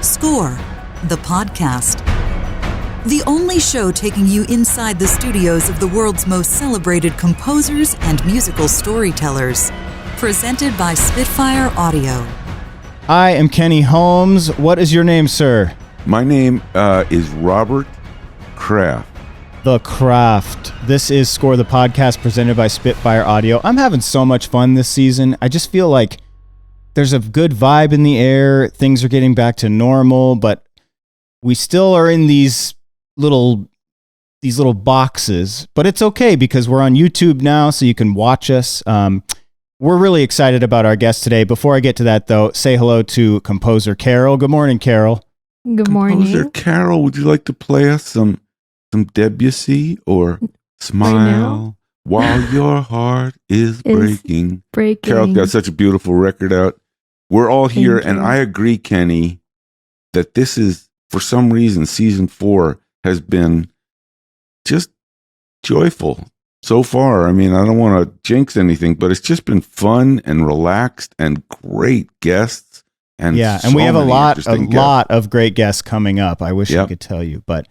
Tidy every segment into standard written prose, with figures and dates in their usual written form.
Score, the podcast. The only show taking you inside the studios of the world's most celebrated composers and musical storytellers. Presented by Spitfire Audio. I am Kenny Holmes. What is your name, sir? My name is Robert Kraft. The Craft. This is Score the Podcast presented by Spitfire Audio. I'm having so much fun this season. I just feel like there's a good vibe in the air. Things are getting back to normal, but we still are in these little boxes. But it's okay because we're on YouTube now, so you can watch us. We're really excited about our guest today. Before I get to that, though, say hello to composer Carol. Good morning, Carol. Good morning. Composer Carol, would you like to play us some Debussy or Smile While Your Heart is Breaking? Carol's got such a beautiful record out. We're all here, and I agree, Kenny, that this is, for some reason, season 4 has been just joyful so far. I mean, I don't want to jinx anything, but it's just been fun and relaxed and great guests. And and we have a lot of great guests coming up. I wish I could tell you, but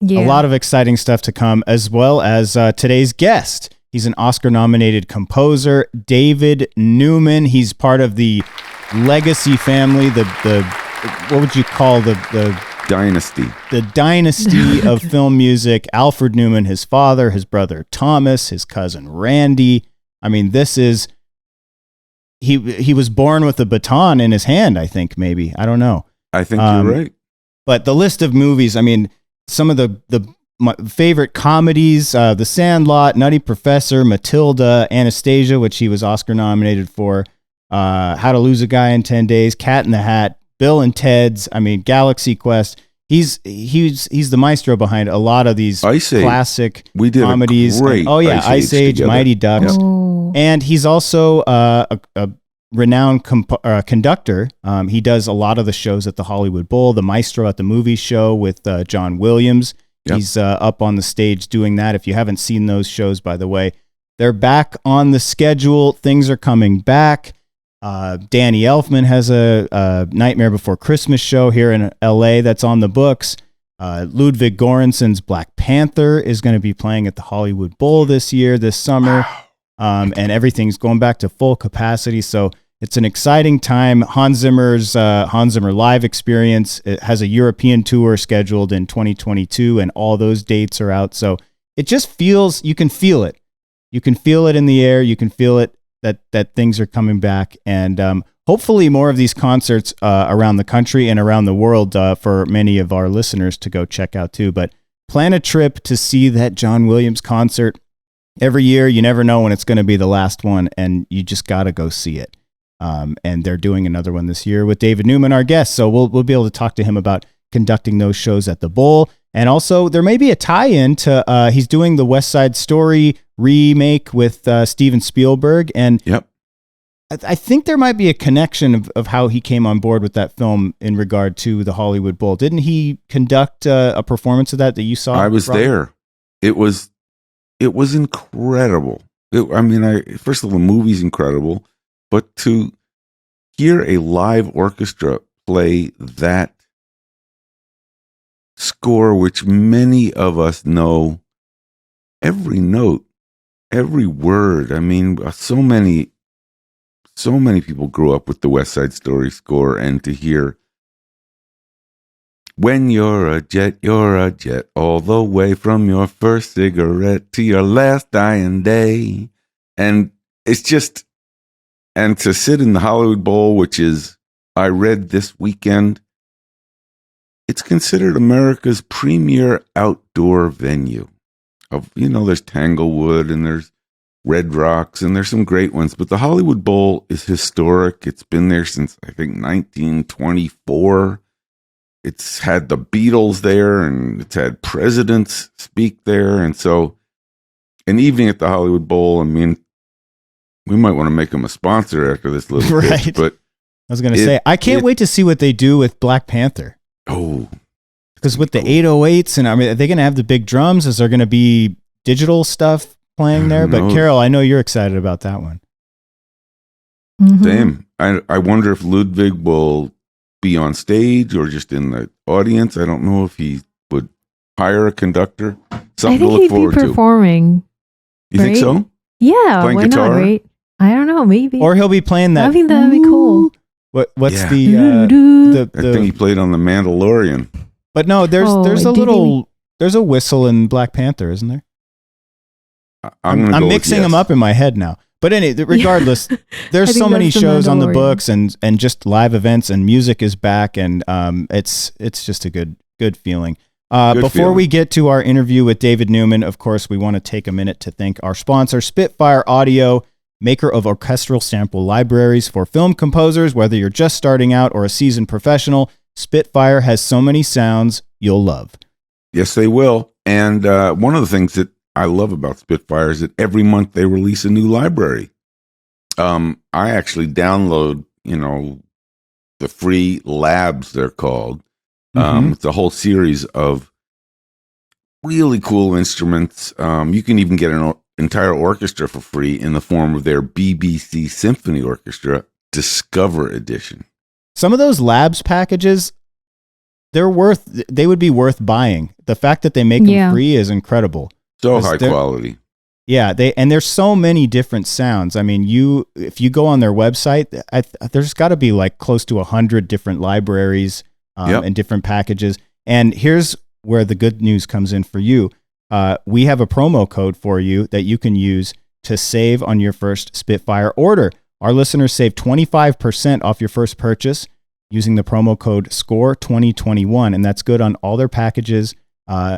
a lot of exciting stuff to come, as well as today's guest. He's an Oscar-nominated composer, David Newman. He's part of the legacy family, the what would you call the dynasty? The dynasty of film music. Alfred Newman, his father, his brother Thomas, his cousin Randy. I mean, this is he was born with a baton in his hand, I think, maybe. I don't know. I think you're right. But the list of movies, I mean, some of my favorite comedies, The Sandlot, Nutty Professor, Matilda, Anastasia, which he was Oscar nominated for, How to Lose a Guy in 10 Days, Cat in the Hat, Bill and Ted's, I mean, Galaxy Quest. He's the maestro behind a lot of these classic comedies. Ice Age, together. Mighty Ducks. Oh. And he's also a renowned conductor. He does a lot of the shows at the Hollywood Bowl, the Maestro at the Movie Show with John Williams. Yep. He's up on the stage doing that. If you haven't seen those shows, by the way, they're back on the schedule. Things are coming back. Danny Elfman has a Nightmare Before Christmas show here in LA that's on the books. Ludwig Goransson's Black Panther is going to be playing at the Hollywood Bowl this summer. And everything's going back to full capacity. So it's an exciting time. Hans Zimmer's Hans Zimmer Live Experience, it has a European tour scheduled in 2022, and all those dates are out. So it just feels, you can feel it. You can feel it in the air. You can feel it that things are coming back. And hopefully more of these concerts around the country and around the world for many of our listeners to go check out too. But plan a trip to see that John Williams concert. Every year, you never know when it's going to be the last one, and you just got to go see it. And they're doing another one this year with David Newman, our guest. So we'll be able to talk to him about conducting those shows at the Bowl. And also, there may be a tie-in to he's doing the West Side Story remake with Steven Spielberg. And I think there might be a connection of how he came on board with that film in regard to the Hollywood Bowl. Didn't he conduct a performance of that you saw? I was there. It was incredible. First of all, the movie's incredible, but to hear a live orchestra play that score, which many of us know every note, every word. I mean, so many people grew up with the West Side Story score, and to hear when you're a jet, all the way from your first cigarette to your last dying day. And it's just, and to sit in the Hollywood Bowl, which is, I read this weekend, it's considered America's premier outdoor venue. There's Tanglewood and there's Red Rocks and there's some great ones, but the Hollywood Bowl is historic. It's been there since, I think, 1924. It's had the Beatles there, and it's had presidents speak there. And so an evening at the Hollywood Bowl, I mean, we might want to make them a sponsor after this little bit. But I was going to say, I can't wait to see what they do with Black Panther. Oh. Because with the 808s, and I mean, are they going to have the big drums? Is there going to be digital stuff playing there? But Carol, I know you're excited about that one. Same. I wonder if Ludwig will be on stage or just in the audience. I don't know if he would hire a conductor. Something to look forward to. I think he'd be performing. You think so? Yeah, Playing why guitar? not, right? I don't know, maybe. Or he'll be playing that. I think that'd be cool. What's Yeah. the I think he played on the Mandalorian. But no, there's a whistle in Black Panther, isn't there? I'm mixing them up in my head now. But regardless, there's so many shows on the books and just live events, and music is back, and it's just a good feeling. Before we get to our interview with David Newman, of course, we want to take a minute to thank our sponsor, Spitfire Audio, maker of orchestral sample libraries for film composers. Whether you're just starting out or a seasoned professional, Spitfire has so many sounds you'll love. Yes, they will. And one of the things that I love about Spitfire is that every month they release a new library. I actually download, the free labs, they're called. It's a whole series of really cool instruments. You can even get an entire orchestra for free in the form of their BBC Symphony Orchestra Discover Edition. Some of those labs packages, they would be worth buying. The fact that they make them free is incredible. So high quality. Yeah, there's so many different sounds. I mean, if you go on their website, there's got to be like close to 100 different libraries and different packages. And here's where the good news comes in for you. We have a promo code for you that you can use to save on your first Spitfire order. Our listeners save 25% off your first purchase using the promo code SCORE2021, and that's good on all their packages,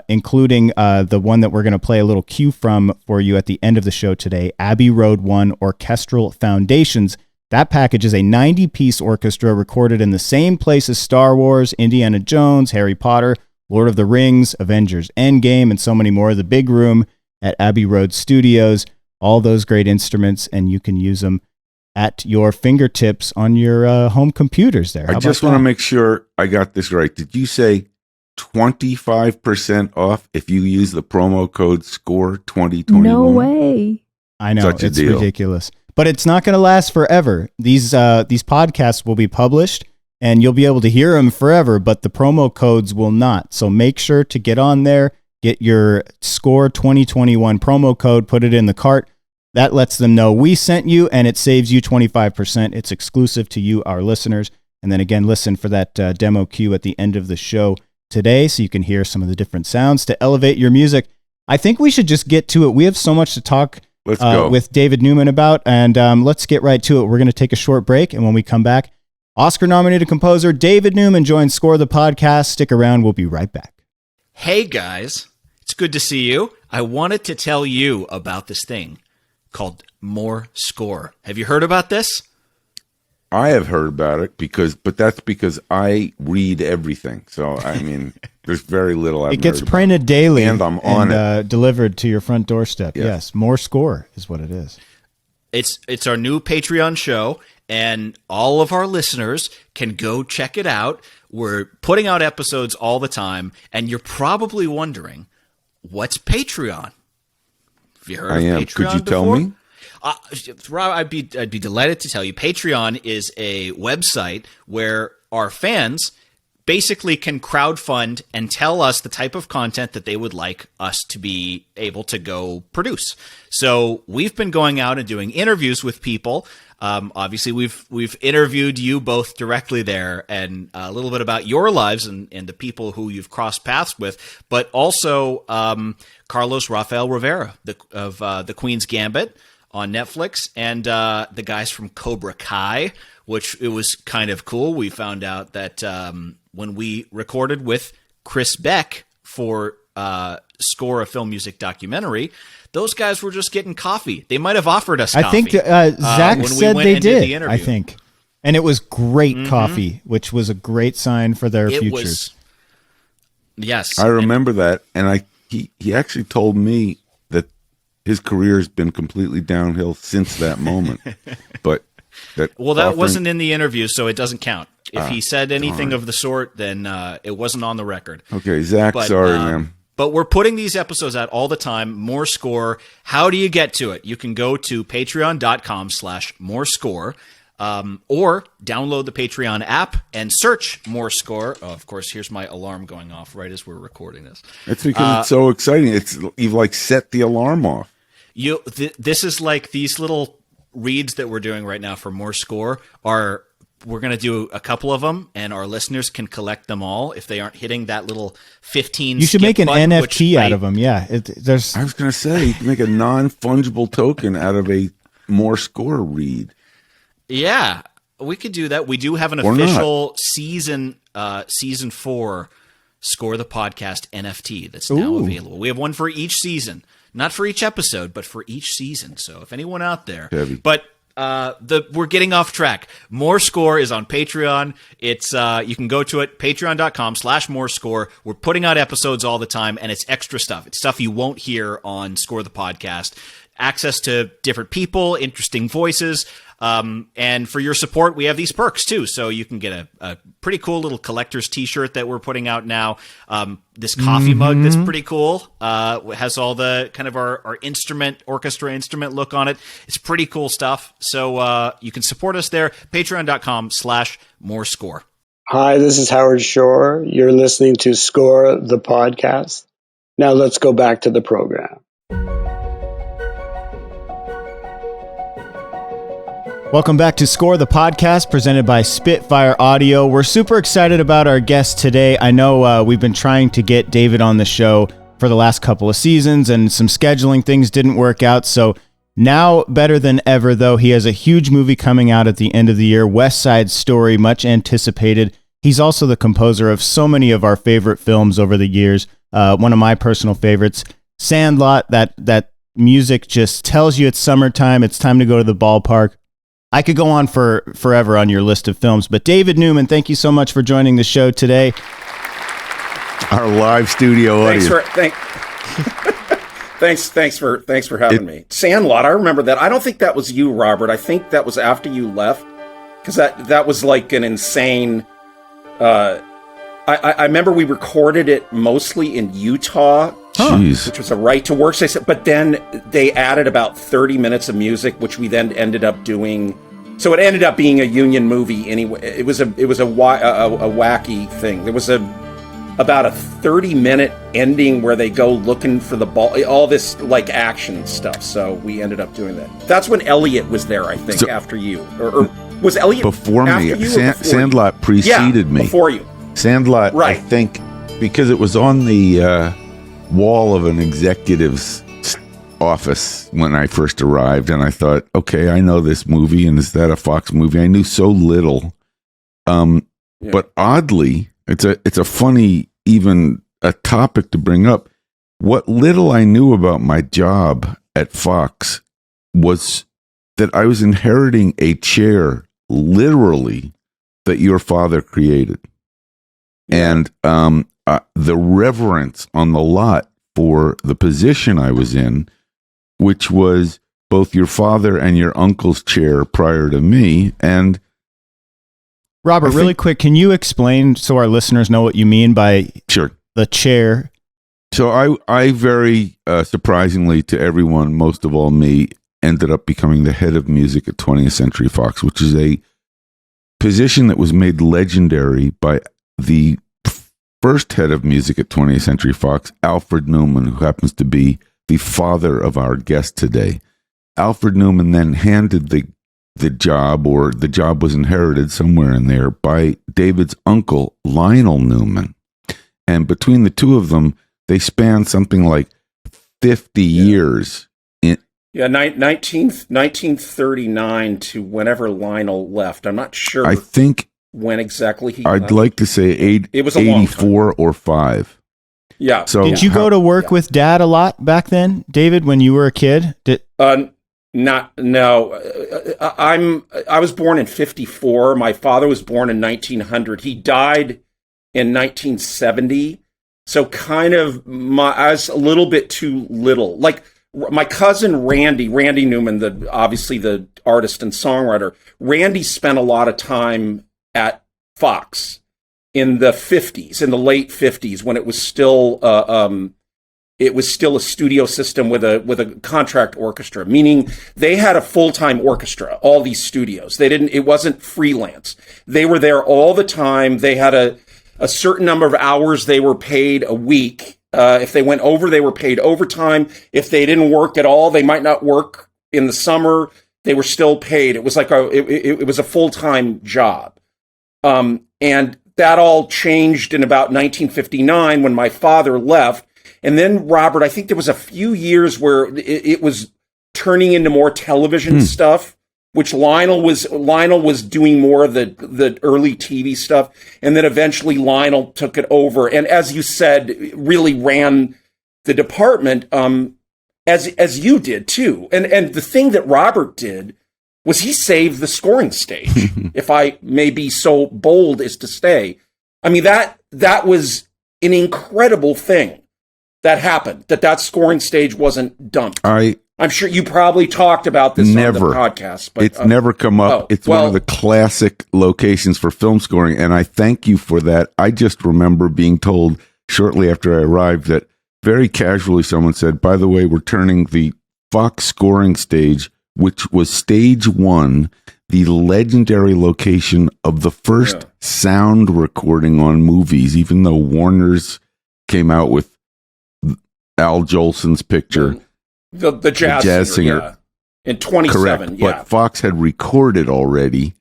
including the one that we're going to play a little cue from for you at the end of the show today, Abbey Road 1 Orchestral Foundations. That package is a 90-piece orchestra recorded in the same place as Star Wars, Indiana Jones, Harry Potter, Lord of the Rings, Avengers Endgame, and so many more. The big room at Abbey Road Studios, all those great instruments, and you can use them at your fingertips on your home computers there. I just want to make sure I got this right. Did you say 25% off if you use the promo code SCORE2021? No way. I know, it's ridiculous. But it's not going to last forever. These podcasts will be published, and you'll be able to hear them forever, but the promo codes will not. So make sure to get on there, get your SCORE 2021 promo code, put it in the cart. That lets them know we sent you, and it saves you 25%. It's exclusive to you, our listeners. And then again, listen for that demo cue at the end of the show today so you can hear some of the different sounds to elevate your music. I think we should just get to it. We have so much to talk with David Newman about, and let's get right to it. We're going to take a short break, and when we come back, Oscar-nominated composer David Newman joins Score the Podcast. Stick around. We'll be right back. Hey, guys. It's good to see you. I wanted to tell you about this thing called More Score. Have you heard about this? I have heard about it but that's because I read everything. So, I mean, there's very little It gets printed daily and I'm on it. Delivered to your front doorstep. Yes, More Score is what it is. It's our new Patreon show, and all of our listeners can go check it out. We're putting out episodes all the time, and you're probably wondering, what's Patreon? Have you heard of Patreon Could you tell before? me? Rob, I'd be delighted to tell you. Patreon is a website where our fans basically can crowdfund and tell us the type of content that they would like us to be able to go produce. So we've been going out and doing interviews with people. Obviously, we've interviewed you both directly there, and a little bit about your lives and the people who you've crossed paths with, but also Carlos Rafael Rivera of the Queen's Gambit on Netflix, and the guys from Cobra Kai, which it was kind of cool. We found out that when we recorded with Chris Beck for Score a Film Music Documentary, those guys were just getting coffee. They might have offered us coffee. I think Zach said they did, I think. And it was great coffee, which was a great sign for their futures. Yes. I remember that, and he actually told me that his career has been completely downhill since that moment. But that wasn't in the interview, so it doesn't count. If he said anything of the sort, then it wasn't on the record. Okay, Zach, sorry, man. But we're putting these episodes out all the time. More Score. How do you get to it? You can go to patreon.com/morescore. or download the Patreon app and search More Score. Oh, of course, here's my alarm going off right as we're recording this. It's because it's so exciting. You've like set the alarm off. This is like these little reads that we're doing right now for More Score we're going to do a couple of them, and our listeners can collect them all if they aren't hitting that little 15. You should make an button, NFT out of them. Yeah, I was going to say you can make a non-fungible token out of a More Score read. Yeah, we could do that. We do have an official season 4 Score the Podcast NFT that's now available. We have one for each season, not for each episode, but for each season. So if anyone out there, but we're getting off track. More Score is on Patreon. It's you can go to it, patreon.com/morescore. We're putting out episodes all the time, and it's extra stuff. It's stuff you won't hear on Score the Podcast. Access to different people, interesting voices. And for your support, we have these perks too. So you can get a pretty cool little collector's t-shirt that we're putting out now. This coffee mug that's pretty cool. Has all the kind of our orchestra instrument look on it. It's pretty cool stuff. So you can support us there. Patreon.com/morescore. Hi, this is Howard Shore. You're listening to Score the Podcast. Now let's go back to the program. Welcome back to Score the Podcast, presented by Spitfire Audio. We're super excited about our guest today. I know we've been trying to get David on the show for the last couple of seasons, and some scheduling things didn't work out. So now, better than ever, though, he has a huge movie coming out at the end of the year, West Side Story, much anticipated. He's also the composer of so many of our favorite films over the years. One of my personal favorites, Sandlot. That music just tells you it's summertime. It's time to go to the ballpark. I could go on forever on your list of films, but David Newman, thank you so much for joining the show today. Our live studio audience. Thanks for having me. Sandlot, I remember that. I don't think that was you, Robert. I think that was after you left, because that was like an insane. I remember we recorded it mostly in Utah, which was a right to work. But then they added about 30 minutes of music, which we then ended up doing. So it ended up being a union movie anyway. It was a wacky thing. There was about a 30-minute ending where they go looking for the ball, all this like action stuff. So we ended up doing that. That's when Elliot was there, I think, after you, or was Elliot before me? Before Sandlot preceded me. Before you. Sandlot, right. I think, because it was on the wall of an executive's office when I first arrived, and I thought, okay, I know this movie, and is that a Fox movie? I knew so little, but oddly, it's a funny, even a topic to bring up. What little I knew about my job at Fox was that I was inheriting a chair, literally, that your father created. And the reverence on the lot for the position I was in, which was both your father and your uncle's chair prior to me. And Robert, really quick, can you explain so our listeners know what you mean by the chair? So I very surprisingly to everyone, most of all me, ended up becoming the head of music at 20th Century Fox, which is a position that was made legendary by the first head of music at 20th Century Fox, Alfred Newman, who happens to be the father of our guest today. Alfred Newman then handed the job, or the job was inherited somewhere in there, by David's uncle, Lionel Newman. And between the two of them, they spanned something like 50 years. 1939 to whenever Lionel left. I'm not sure. I think when exactly he I'd left. like to say it was a long 84 or 5. Yeah. So did you go to work with Dad a lot back then, David, when you were a kid? No. I was born in 54. My father was born in 1900. He died in 1970. So kind of I was a little bit too little. Like my cousin Randy Newman, obviously the artist and songwriter. Randy spent a lot of time at Fox in the 50s, in the late 50s, when it was still it was still a studio system with a contract orchestra, meaning they had a full-time orchestra, all these studios. It wasn't freelance. They were there all the time. They had a certain number of hours they were paid a week. If they went over, they were paid overtime. If they didn't work at all, they might not work in the summer. They were still paid. It was like it was a full-time job. And that all changed in about 1959 when my father left. And then, Robert, I think there was a few years where it was turning into more television stuff, which Lionel was doing more of the early TV stuff. And then eventually Lionel took it over. And as you said, really ran the department, as you did too. And the thing that Robert did was he saved the scoring stage, if I may be so bold as to say. I mean, that was an incredible thing that happened, that scoring stage wasn't dumped. I'm sure you probably talked about this on the podcast. But, it's never come up. It's one of the classic locations for film scoring, and I thank you for that. I just remember being told shortly after I arrived that very casually someone said, by the way, we're turning the Fox scoring stage, which was stage 1, the legendary location of the first sound recording on movies, even though Warner's came out with Al Jolson's picture, the jazz singer in 27. Correct, but Fox had recorded already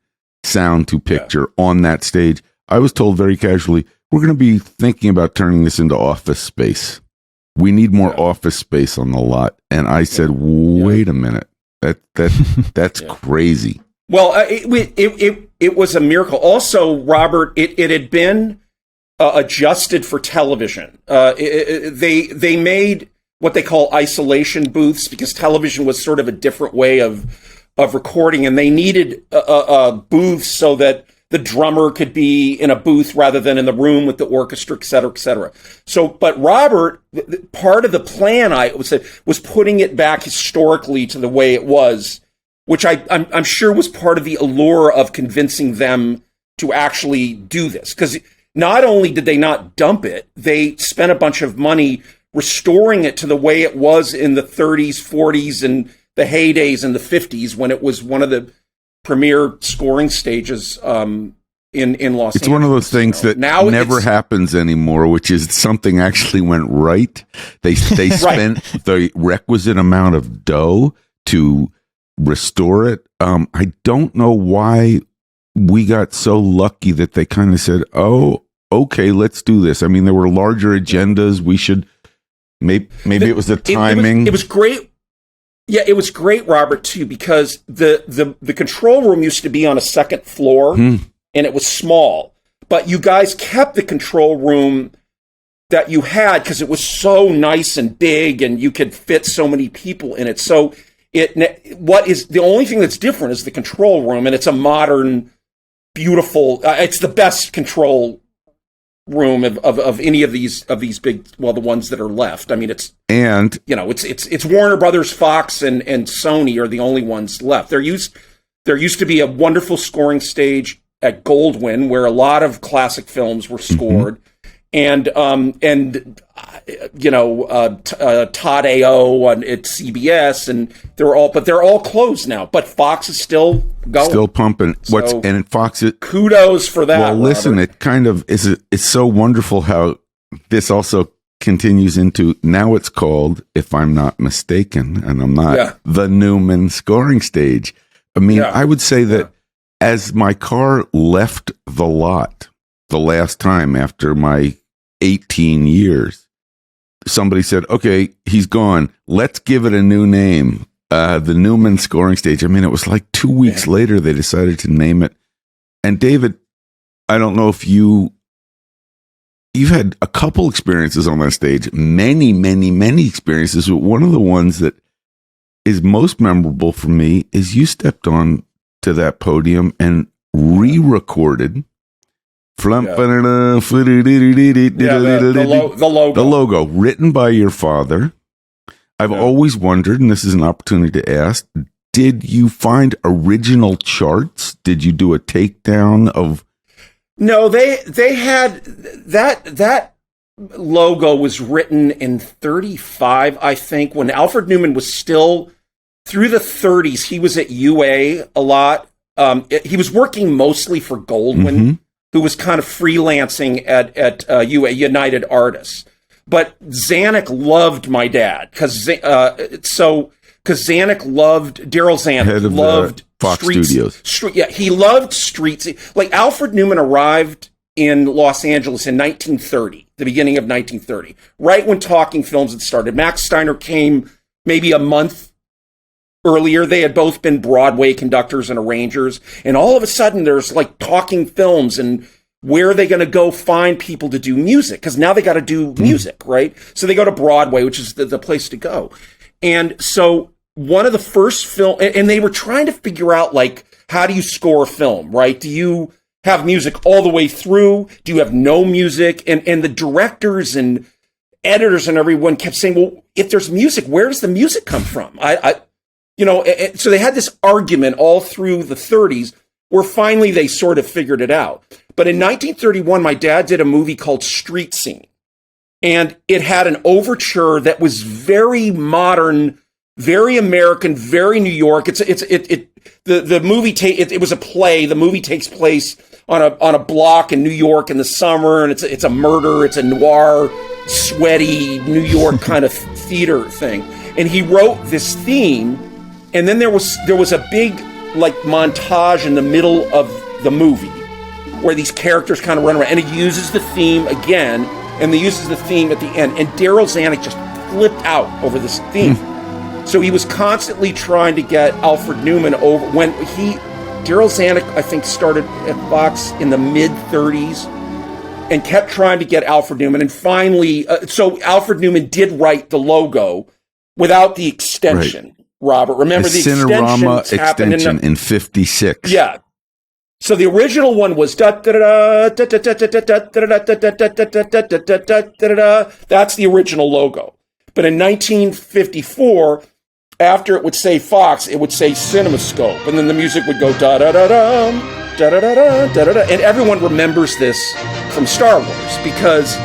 sound to picture on that stage. I was told very casually, we're going to be thinking about turning this into office space. We need more office space on the lot. And I said, wait a minute, that's crazy. Well, it was a miracle. Also, Robert, it had been adjusted for television. They made what they call isolation booths because television was sort of a different way of recording, and they needed a booth so that the drummer could be in a booth rather than in the room with the orchestra, et cetera, et cetera. So, but Robert, part of the plan was putting it back historically to the way it was, which I'm sure was part of the allure of convincing them to actually do this. Because not only did they not dump it, they spent a bunch of money restoring it to the way it was in the 30s, 40s, and the heydays in the 50s when it was one of the premier scoring stages in Los Angeles. It's one of those things that now never happens anymore, which is something actually went right. They spent the requisite amount of dough to restore it. I don't know why we got so lucky that they kind of said, oh, okay, let's do this. I mean, there were larger agendas. We should, maybe it was the timing. It was great. Yeah, it was great, Robert, too, because the control room used to be on a second floor, and it was small. But you guys kept the control room that you had because it was so nice and big, and you could fit so many people in it. So the only thing that's different is the control room, and it's a modern, beautiful. It's the best control room of any of these big, well, the ones that are left. I mean, it's Warner Brothers, Fox, and Sony are the only ones left. There used to be a wonderful scoring stage at Goldwyn where a lot of classic films were scored, and Todd AO at CBS, and they're all closed now. But Fox is still going, still pumping. And Fox kudos for that. Well, listen, Robert. it kind of is. It's so wonderful how this also continues into now. It's called, if I'm not mistaken, and I'm not, the Newman scoring stage. I mean, I would say that as my car left the lot the last time after my 18 years, somebody said, okay, he's gone. Let's give it a new name. The Newman scoring stage. I mean, it was like 2 weeks later they decided to name it. And David, I don't know if you've had a couple experiences on that stage, many, many, many experiences. But one of the ones that is most memorable for me is you stepped on to that podium and re-recorded the logo written by your father. I've always wondered, and this is an opportunity to ask, did you find original charts? Did you do a takedown of? No, they had that logo was written in 35, I think, when Alfred Newman was still through the 30s. He was at UA a lot. He was working mostly for Goldwyn, who was kind of freelancing at UA, United Artists. But Zanuck loved my dad because Daryl Zanuck loved Fox Studios. He loved streets. Like Alfred Newman arrived in Los Angeles in 1930, the beginning of 1930, right when talking films had started. Max Steiner came maybe a month earlier. They had both been Broadway conductors and arrangers, and all of a sudden there's like talking films, and where are they going to go find people to do music? Because now they got to do music, right? So they go to Broadway, which is the place to go. And so one of the first film, and they were trying to figure out, like, how do you score a film, right? Do you have music all the way through? Do you have no music? And the directors and editors and everyone kept saying, well, if there's music, where does the music come from? So they had this argument all through the 30s where finally they sort of figured it out. But in 1931, my dad did a movie called Street Scene. And it had an overture that was very modern, very American, very New York. The movie it was a play. The movie takes place on a block in New York in the summer, and it's a murder. It's a noir, sweaty New York kind of theater thing. And he wrote this theme, and then there was a big like montage in the middle of the movie where these characters kind of run around, and he uses the theme again, and he uses the theme at the end. And Daryl Zanuck just flipped out over this theme. So he was constantly trying to get Alfred Newman over. Daryl Zanuck, I think, started at Fox in the mid-30s and kept trying to get Alfred Newman. And finally, so Alfred Newman did write the logo without the extension, right. Robert. Remember the Cinerama extension in 56. Yeah. So the original one was that's the original logo. But in 1954, after it would say Fox, it would say CinemaScope, and then the music would go da da da da da da da da da, and everyone remembers this from Star Wars because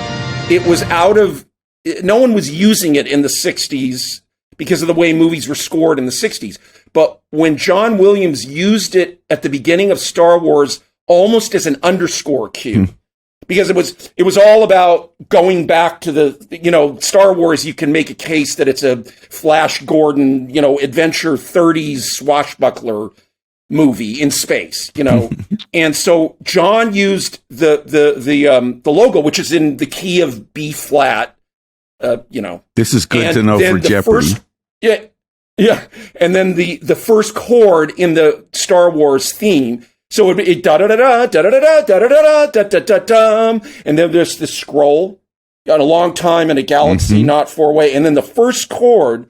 it was no one was using it in the 60s because of the way movies were scored in the 60s. But when John Williams used it at the beginning of Star Wars almost as an underscore cue, because it was all about going back to the, Star Wars, you can make a case that it's a Flash Gordon, adventure 30s swashbuckler movie in space, And so John used the logo, which is in the key of B flat, This is good to know for Jeopardy. Yeah. And then the first chord in the Star Wars theme, so it'd be da da da da da da da da da da da da da da, and then there's the scroll, got a long time in a galaxy, not four-way, and then the first chord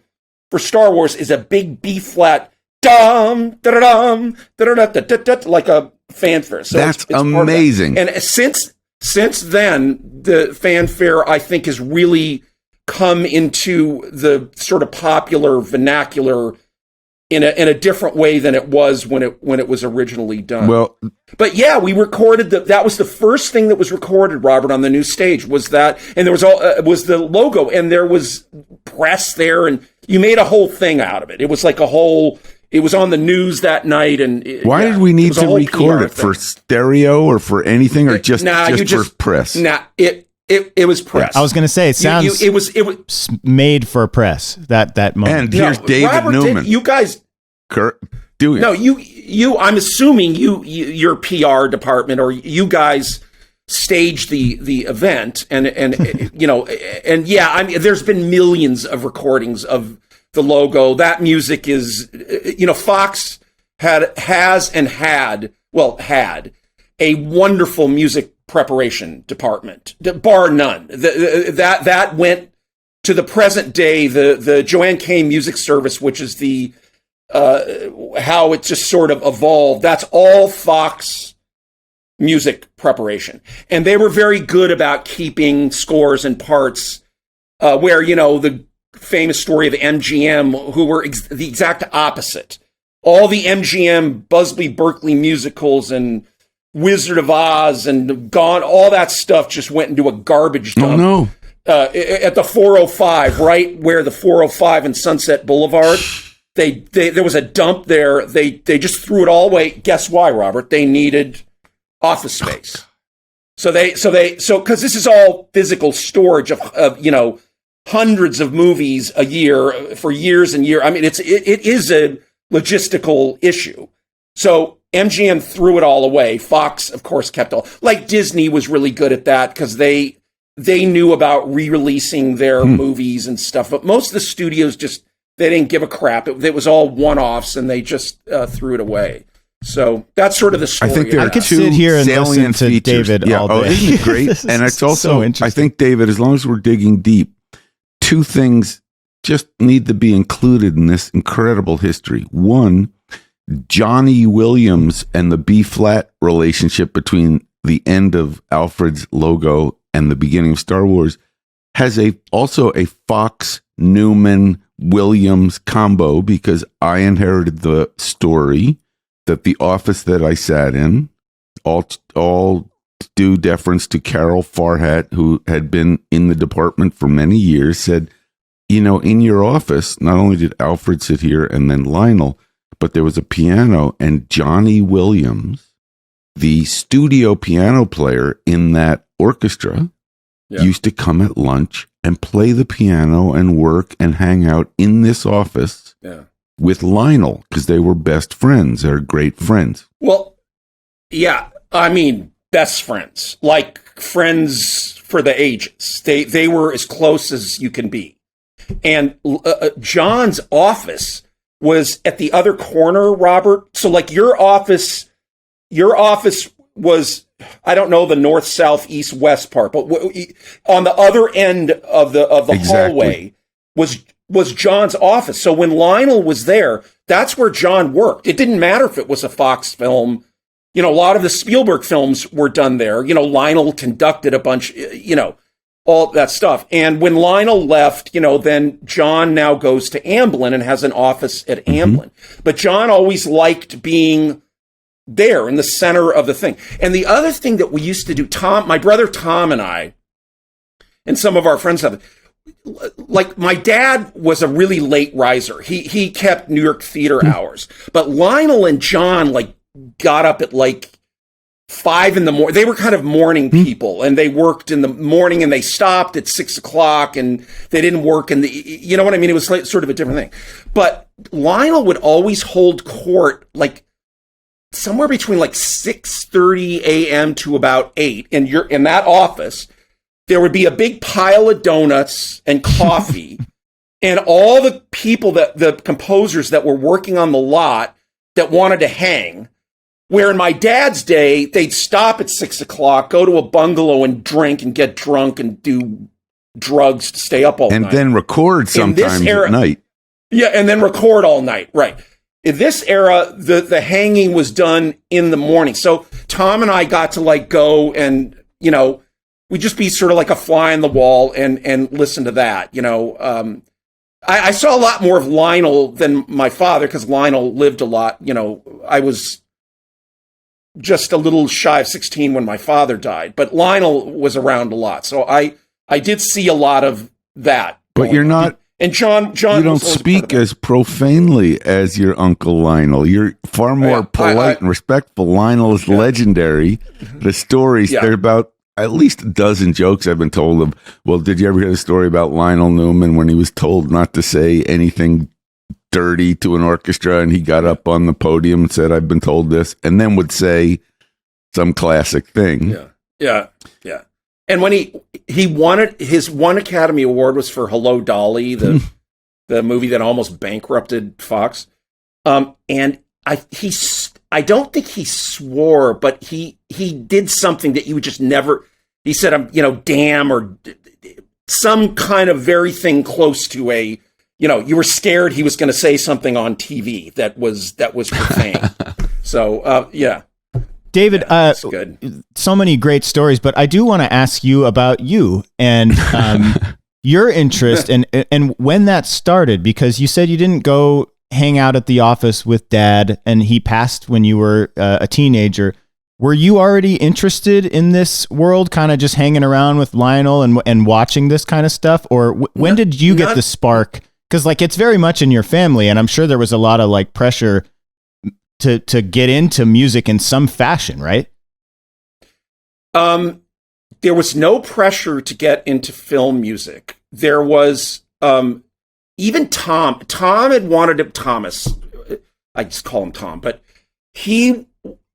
for Star Wars is a big B flat, dum da da dum da da da da da, like a fanfare. So that's amazing. And since then, the fanfare I think has really come into the sort of popular vernacular in a different way than it was when it was originally done. Well, but yeah, we recorded that was the first thing that was recorded, Robert, on the new stage was that, and there was was the logo, and there was press there, and you made a whole thing out of it. It was like it was on the news that night, and why did we need to record it for stereo or for anything, or just for press? It was press. I was going to say it sounds it was made for press that moment. And here's David Robert, Newman. You guys doing it. No, you I'm assuming your PR department or you guys staged the event and and yeah, I mean there's been millions of recordings of the logo. That music is Fox had a wonderful music preparation department, bar none. That went to the present day. The Joanne K Music Service, which is the how it just sort of evolved. That's all Fox music preparation, and they were very good about keeping scores and parts. Where the famous story of MGM, who were the exact opposite. All the MGM Busby Berkeley musicals and Wizard of Oz and Gone, all that stuff just went into a garbage dump. Oh, no. At the 405, right where the 405 and Sunset Boulevard, there was a dump there. They just threw it all away. Guess why, Robert? They needed office space. So because this is all physical storage of hundreds of movies a year for years and years. I mean, it is a logistical issue. So MGM threw it all away. Fox, of course, kept all. Like Disney was really good at that because they knew about re-releasing their movies and stuff. But most of the studios they didn't give a crap. It was all one-offs, and they just threw it away. So that's sort of the story. I think there are I could two sit here and listen salient to features. David all day. Isn't it great? And it's also, so interesting. I think, David, as long as we're digging deep, two things just need to be included in this incredible history. One, Johnny Williams and the B-flat relationship between the end of Alfred's logo and the beginning of Star Wars has also a Fox Newman Williams combo, because I inherited the story that the office that I sat in, all due deference to Carol Farhat, who had been in the department for many years, said, in your office, not only did Alfred sit here and then Lionel, but there was a piano, and Johnny Williams, the studio piano player in that orchestra, used to come at lunch and play the piano and work and hang out in this office with Lionel, because they were best friends. They're great friends. Well, yeah, I mean, best friends, like friends for the ages. They were as close as you can be. And John's office was at the other corner, Robert. So like your office was, I don't know the north, south, east, west part, but on the other end of the hallway was John's office. So when Lionel was there, that's where John worked. It didn't matter if it was a Fox film. A lot of the Spielberg films were done there. Lionel conducted a bunch, all that stuff. And when Lionel left, then John now goes to Amblin and has an office at Amblin. But John always liked being there in the center of the thing. And the other thing that we used to do, my brother Tom and I, and some of our friends have, like my dad was a really late riser. He kept New York theater hours, but Lionel and John got up at 5 a.m. They were kind of morning people, and they worked in the morning, and they stopped at 6 o'clock, and they didn't work in the, you know what I mean? It was sort of a different thing. But Lionel would always hold court somewhere between 6:30 a.m. to about 8. And you're in that office. There would be a big pile of donuts and coffee, and all the people the composers that were working on the lot that wanted to hang. Where in my dad's day, they'd stop at 6 o'clock, go to a bungalow and drink and get drunk and do drugs to stay up all night. And then record sometimes at night. Yeah, and then record all night, right. In this era, the hanging was done in the morning. So Tom and I got to go and, we'd just be sort of like a fly on the wall and listen to that, I saw a lot more of Lionel than my father, because Lionel lived a lot. I was just a little shy of 16 when my father died, but Lionel was around a lot. So I did see a lot of that. But you're not, and John, you don't speak as profanely as your uncle Lionel. You're far more polite and respectful. Lionel is legendary. The stories, they're about at least a dozen jokes I've been told of. Well, did you ever hear the story about Lionel Newman when he was told not to say anything dirty to an orchestra, and he got up on the podium and said, I've been told this, and then would say some classic thing. Yeah. And when he won his one Academy Award was for Hello, Dolly, the movie that almost bankrupted Fox. And I don't think he swore, but he did something that you would just never. He said, damn, or some kind of very thing close to a. You were scared he was going to say something on TV that was profane. So, yeah. David, good. So many great stories, but I do want to ask you about you and your interest and when that started, because you said you didn't go hang out at the office with Dad, and he passed when you were a teenager. Were you already interested in this world, kind of just hanging around with Lionel and watching this kind of stuff? Or when did you get the spark? Because like it's very much in your family, and I'm sure there was a lot of like pressure to get into music in some fashion, right? There was no pressure to get into film music. There was even Tom. Tom had wanted to, Thomas, I just call him Tom, but he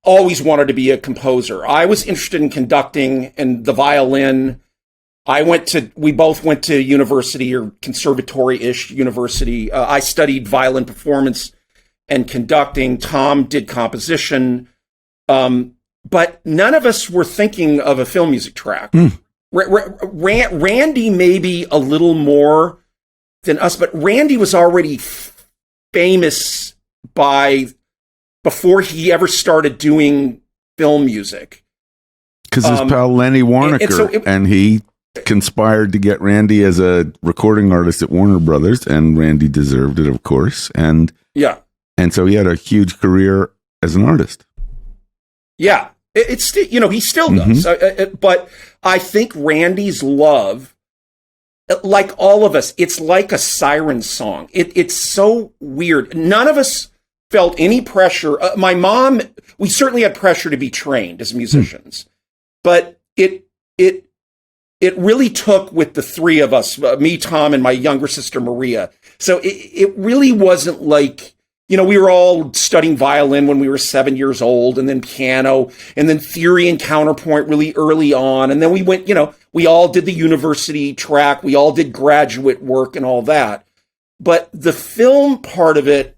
always wanted to be a composer. I was interested in conducting and the violin. We both went to university or conservatory-ish university. I studied violin performance and conducting. Tom did composition. But none of us were thinking of a film music track. Randy maybe a little more than us, but Randy was already famous before he ever started doing film music. Because his pal Lenny Warnaker, and he conspired to get Randy as a recording artist at Warner Brothers, and Randy deserved it, of course. And so he had a huge career as an artist. Yeah. It's he still does. But I think Randy's love, like all of us, it's like a siren song. It's so weird. None of us felt any pressure. My mom, we certainly had pressure to be trained as musicians, but it really took with the three of us, me, Tom, and my younger sister Maria. So it really wasn't like, we were all studying violin when we were 7 years old, and then piano, and then theory and counterpoint really early on. And then we went, we all did the university track. We all did graduate work and all that. But the film part of it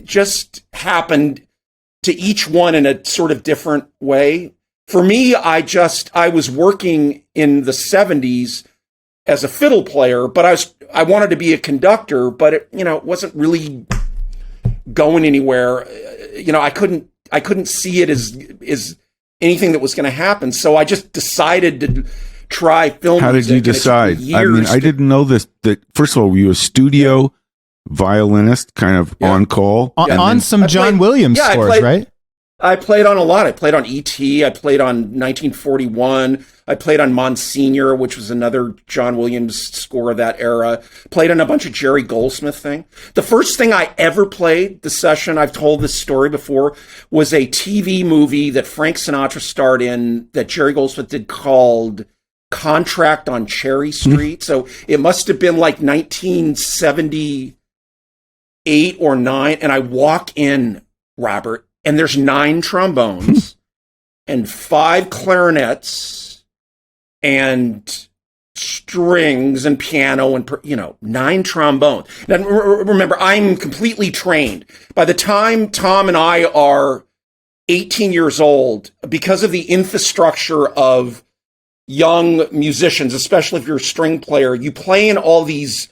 just happened to each one in a sort of different way. For me, I was working in the 70s as a fiddle player, but I wanted to be a conductor, but it wasn't really going anywhere. I couldn't see it as anything that was going to happen. So I just decided to try film music. How did you decide? I mean, I didn't know this. That first of all, were you a studio violinist, kind of on call? On some John Williams scores, right? I played on a lot. I played on E.T. I played on 1941. I played on Monsignor, which was another John Williams score of that era. Played on a bunch of Jerry Goldsmith thing. The first thing I ever played, the session, I've told this story before, was a TV movie that Frank Sinatra starred in that Jerry Goldsmith did called Contract on Cherry Street. So it must have been like 1978 or 9. And I walk in, Robert, and there's 9 trombones and 5 clarinets and strings and piano and, 9 trombones. Now, remember, I'm completely trained. By the time Tom and I are 18 years old, because of the infrastructure of young musicians, especially if you're a string player, you play in all these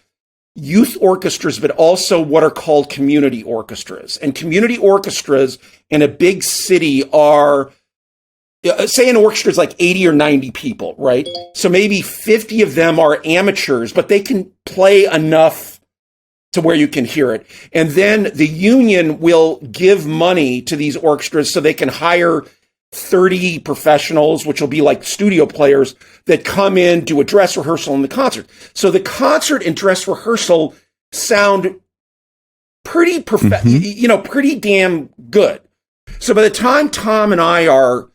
youth orchestras, but also what are called community orchestras. And community orchestras in a big city are, say an orchestra is like 80 or 90 people, right? So maybe 50 of them are amateurs, but they can play enough to where you can hear it. And then the union will give money to these orchestras so they can hire 30 professionals, which will be like studio players that come in, do a dress rehearsal and the concert. So the concert and dress rehearsal sound pretty pretty damn good. So by the time Tom and I are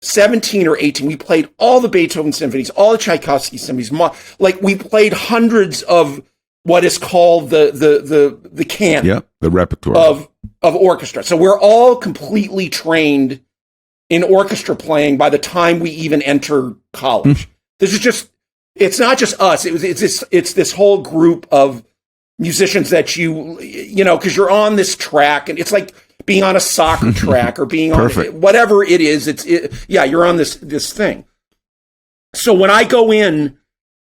17 or 18, we played all the Beethoven symphonies, all the Tchaikovsky symphonies. Like we played hundreds of what is called the canon. The repertoire of orchestra. So we're all completely trained in orchestra playing by the time we even enter college. This is just, it's not just us. It's this whole group of musicians that because you're on this track, and it's like being on a soccer track or being on whatever it is. You're on this thing. So when I go in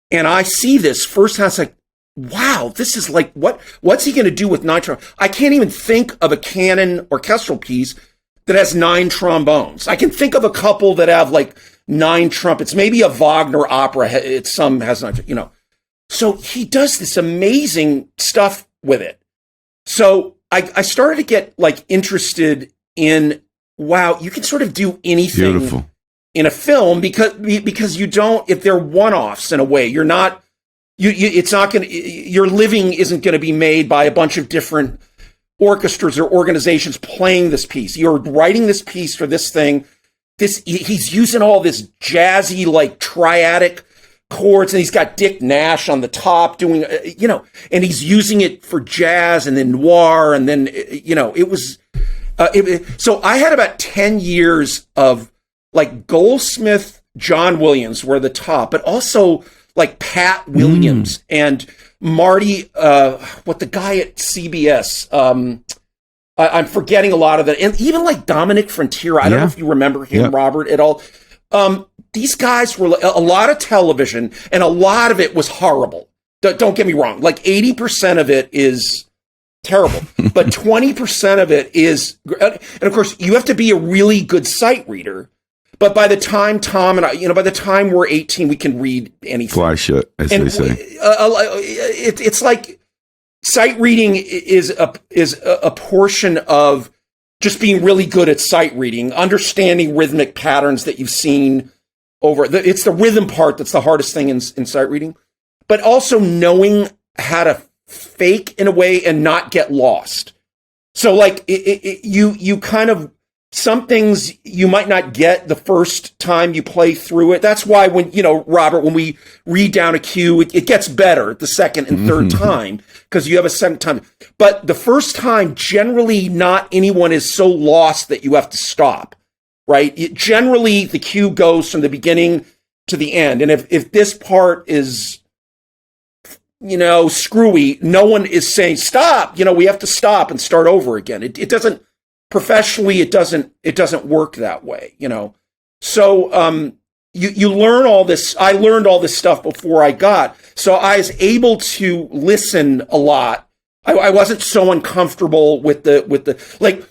and I see this first time, it's like, wow, this is like, what's he going to do with 9 trombones? I can't even think of a canon orchestral piece that has 9 trombones. I can think of a couple that have like 9 trumpets, maybe a Wagner opera. Some has 9, So he does this amazing stuff with it. So I started to get like interested in wow, you can sort of do anything Beautiful. in a film because you don't, if they're one-offs in a way, you're not, it's not going to, your living isn't going to be made by a bunch of different orchestras or organizations playing this piece. You're writing this piece for this thing. He's using all this jazzy, like triadic chords, and he's got Dick Nash on the top doing, and he's using it for jazz and then noir, and then, it was, so I had about 10 years of like Goldsmith, John Williams were the top, but also like Pat Williams and Marty, the guy at CBS, I'm forgetting a lot of it. And even like Dominic Frontier, I don't know if you remember him, Robert, at all. These guys were a lot of television, and a lot of it was horrible. Don't get me wrong. Like 80% of it is terrible, but 20% of it is, and of course you have to be a really good sight reader. But by the time Tom and I, by the time we're 18, we can read anything. Fly shut, as they say. It's like sight reading is a portion of just being really good at sight reading, understanding rhythmic patterns that you've seen over. It's the rhythm part that's the hardest thing in sight reading, but also knowing how to fake in a way and not get lost. So like you kind of, some things you might not get the first time you play through it. That's why when, Robert, when we read down a cue, it gets better the second and third time because you have a second time. But the first time, generally not anyone is so lost that you have to stop, right? Generally, the cue goes from the beginning to the end. And if this part is, screwy, no one is saying, stop, we have to stop and start over again. It doesn't, professionally, it doesn't work that way, So you learn all this. I learned all this stuff before I got, so I was able to listen a lot. I wasn't so uncomfortable with the like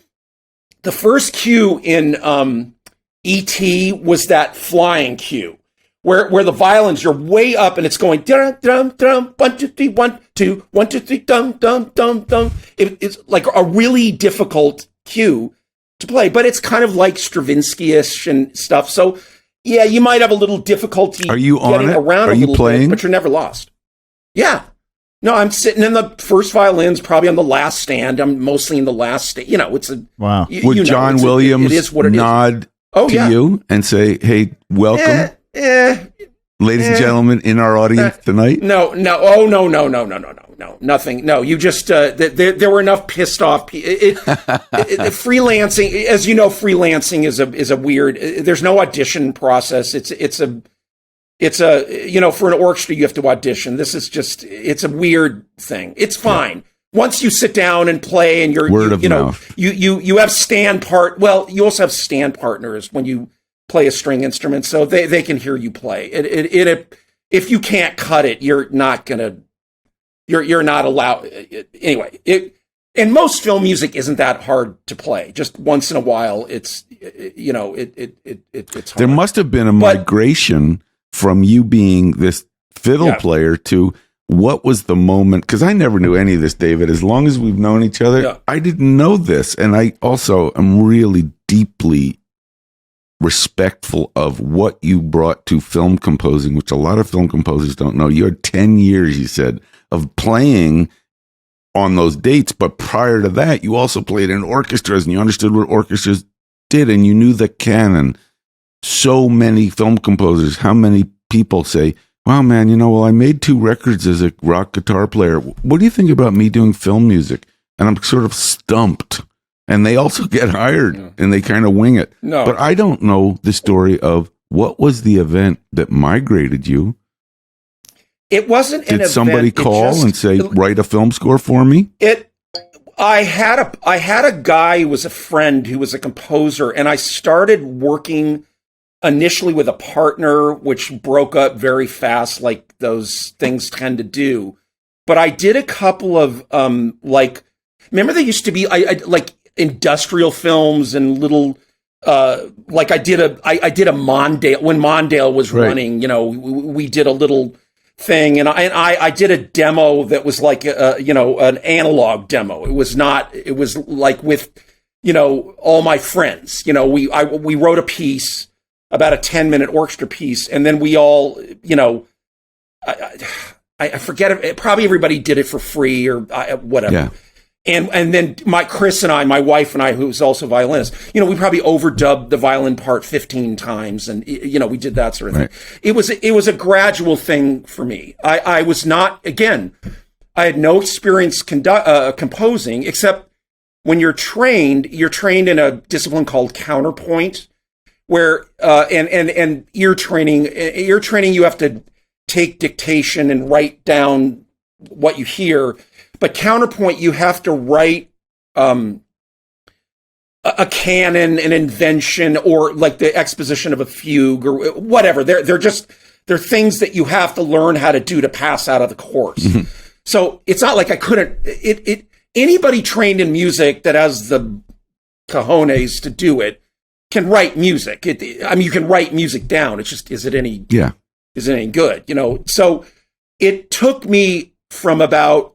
the first cue in E.T. was that flying cue where the violins are way up and it's going dum dum dum 1 2 3 1 2 1 2 3 dum dum dum dum. It's like a really difficult cue to play, but it's kind of like Stravinsky-ish and stuff. So yeah, you might have a little difficulty. Are you on getting it? Around Are a you little playing? bit, but you're never lost. Yeah. No, I'm sitting in the first violins, probably on the last stand. I'm mostly in the last stand. It's a wow. Would John Williams it is what it nod is. to you and say, "Hey, welcome, ladies and gentlemen, in our audience tonight"? No. Oh, no. Nothing. No, you just, there were enough pissed off people. Freelancing, as you know, freelancing is a weird, there's no audition process. It's a, for an orchestra, you have to audition. This is just, it's a weird thing. It's fine. Yeah. Once you sit down and play and you're, you have stand part. Well, you also have stand partners when you play a string instrument, so they can hear you play. If you can't cut it, you're not gonna. You're not allowed. Anyway, and most film music isn't that hard to play. Just once in a while, it's hard. There must have been a migration from you being this fiddle player to what was the moment? Because I never knew any of this, David. As long as we've known each other, I didn't know this, and I also am really deeply respectful of what you brought to film composing, which a lot of film composers don't know. You had 10 years, you said, of playing on those dates, but prior to that, you also played in orchestras and you understood what orchestras did and you knew the canon. So many film composers, how many people say, wow, man, I made 2 records as a rock guitar player. What do you think about me doing film music? And I'm sort of stumped. And they also get hired and they kind of wing it. No. But I don't know the story of what was the event that migrated you. It wasn't an event. Did somebody call and say, write a film score for me? I had a guy who was a friend who was a composer, and I started working initially with a partner, which broke up very fast, like those things tend to do. But I did a couple of remember there used to be I like industrial films and little like I did a Mondale when Mondale was running. We did a little thing, and I did a demo that was like an analog demo. It was like with all my friends. We wrote a piece, about a 10-minute orchestra piece, and then we all, I forget it. Probably everybody did it for free or whatever. Yeah. And then Chris and I, my wife and I, who's also a violinist, we probably overdubbed the violin part 15 times, and we did that sort of thing. It was a gradual thing for me. I was not, again, I had no experience composing, except when you're trained in a discipline called counterpoint, where and ear training, you have to take dictation and write down what you hear. But counterpoint, you have to write a canon, an invention, or like the exposition of a fugue or whatever. They're things that you have to learn how to do to pass out of the course. Mm-hmm. So it's not like I couldn't. Anybody trained in music that has the cojones to do it can write music. You can write music down. It's just, is it any good? So it took me from about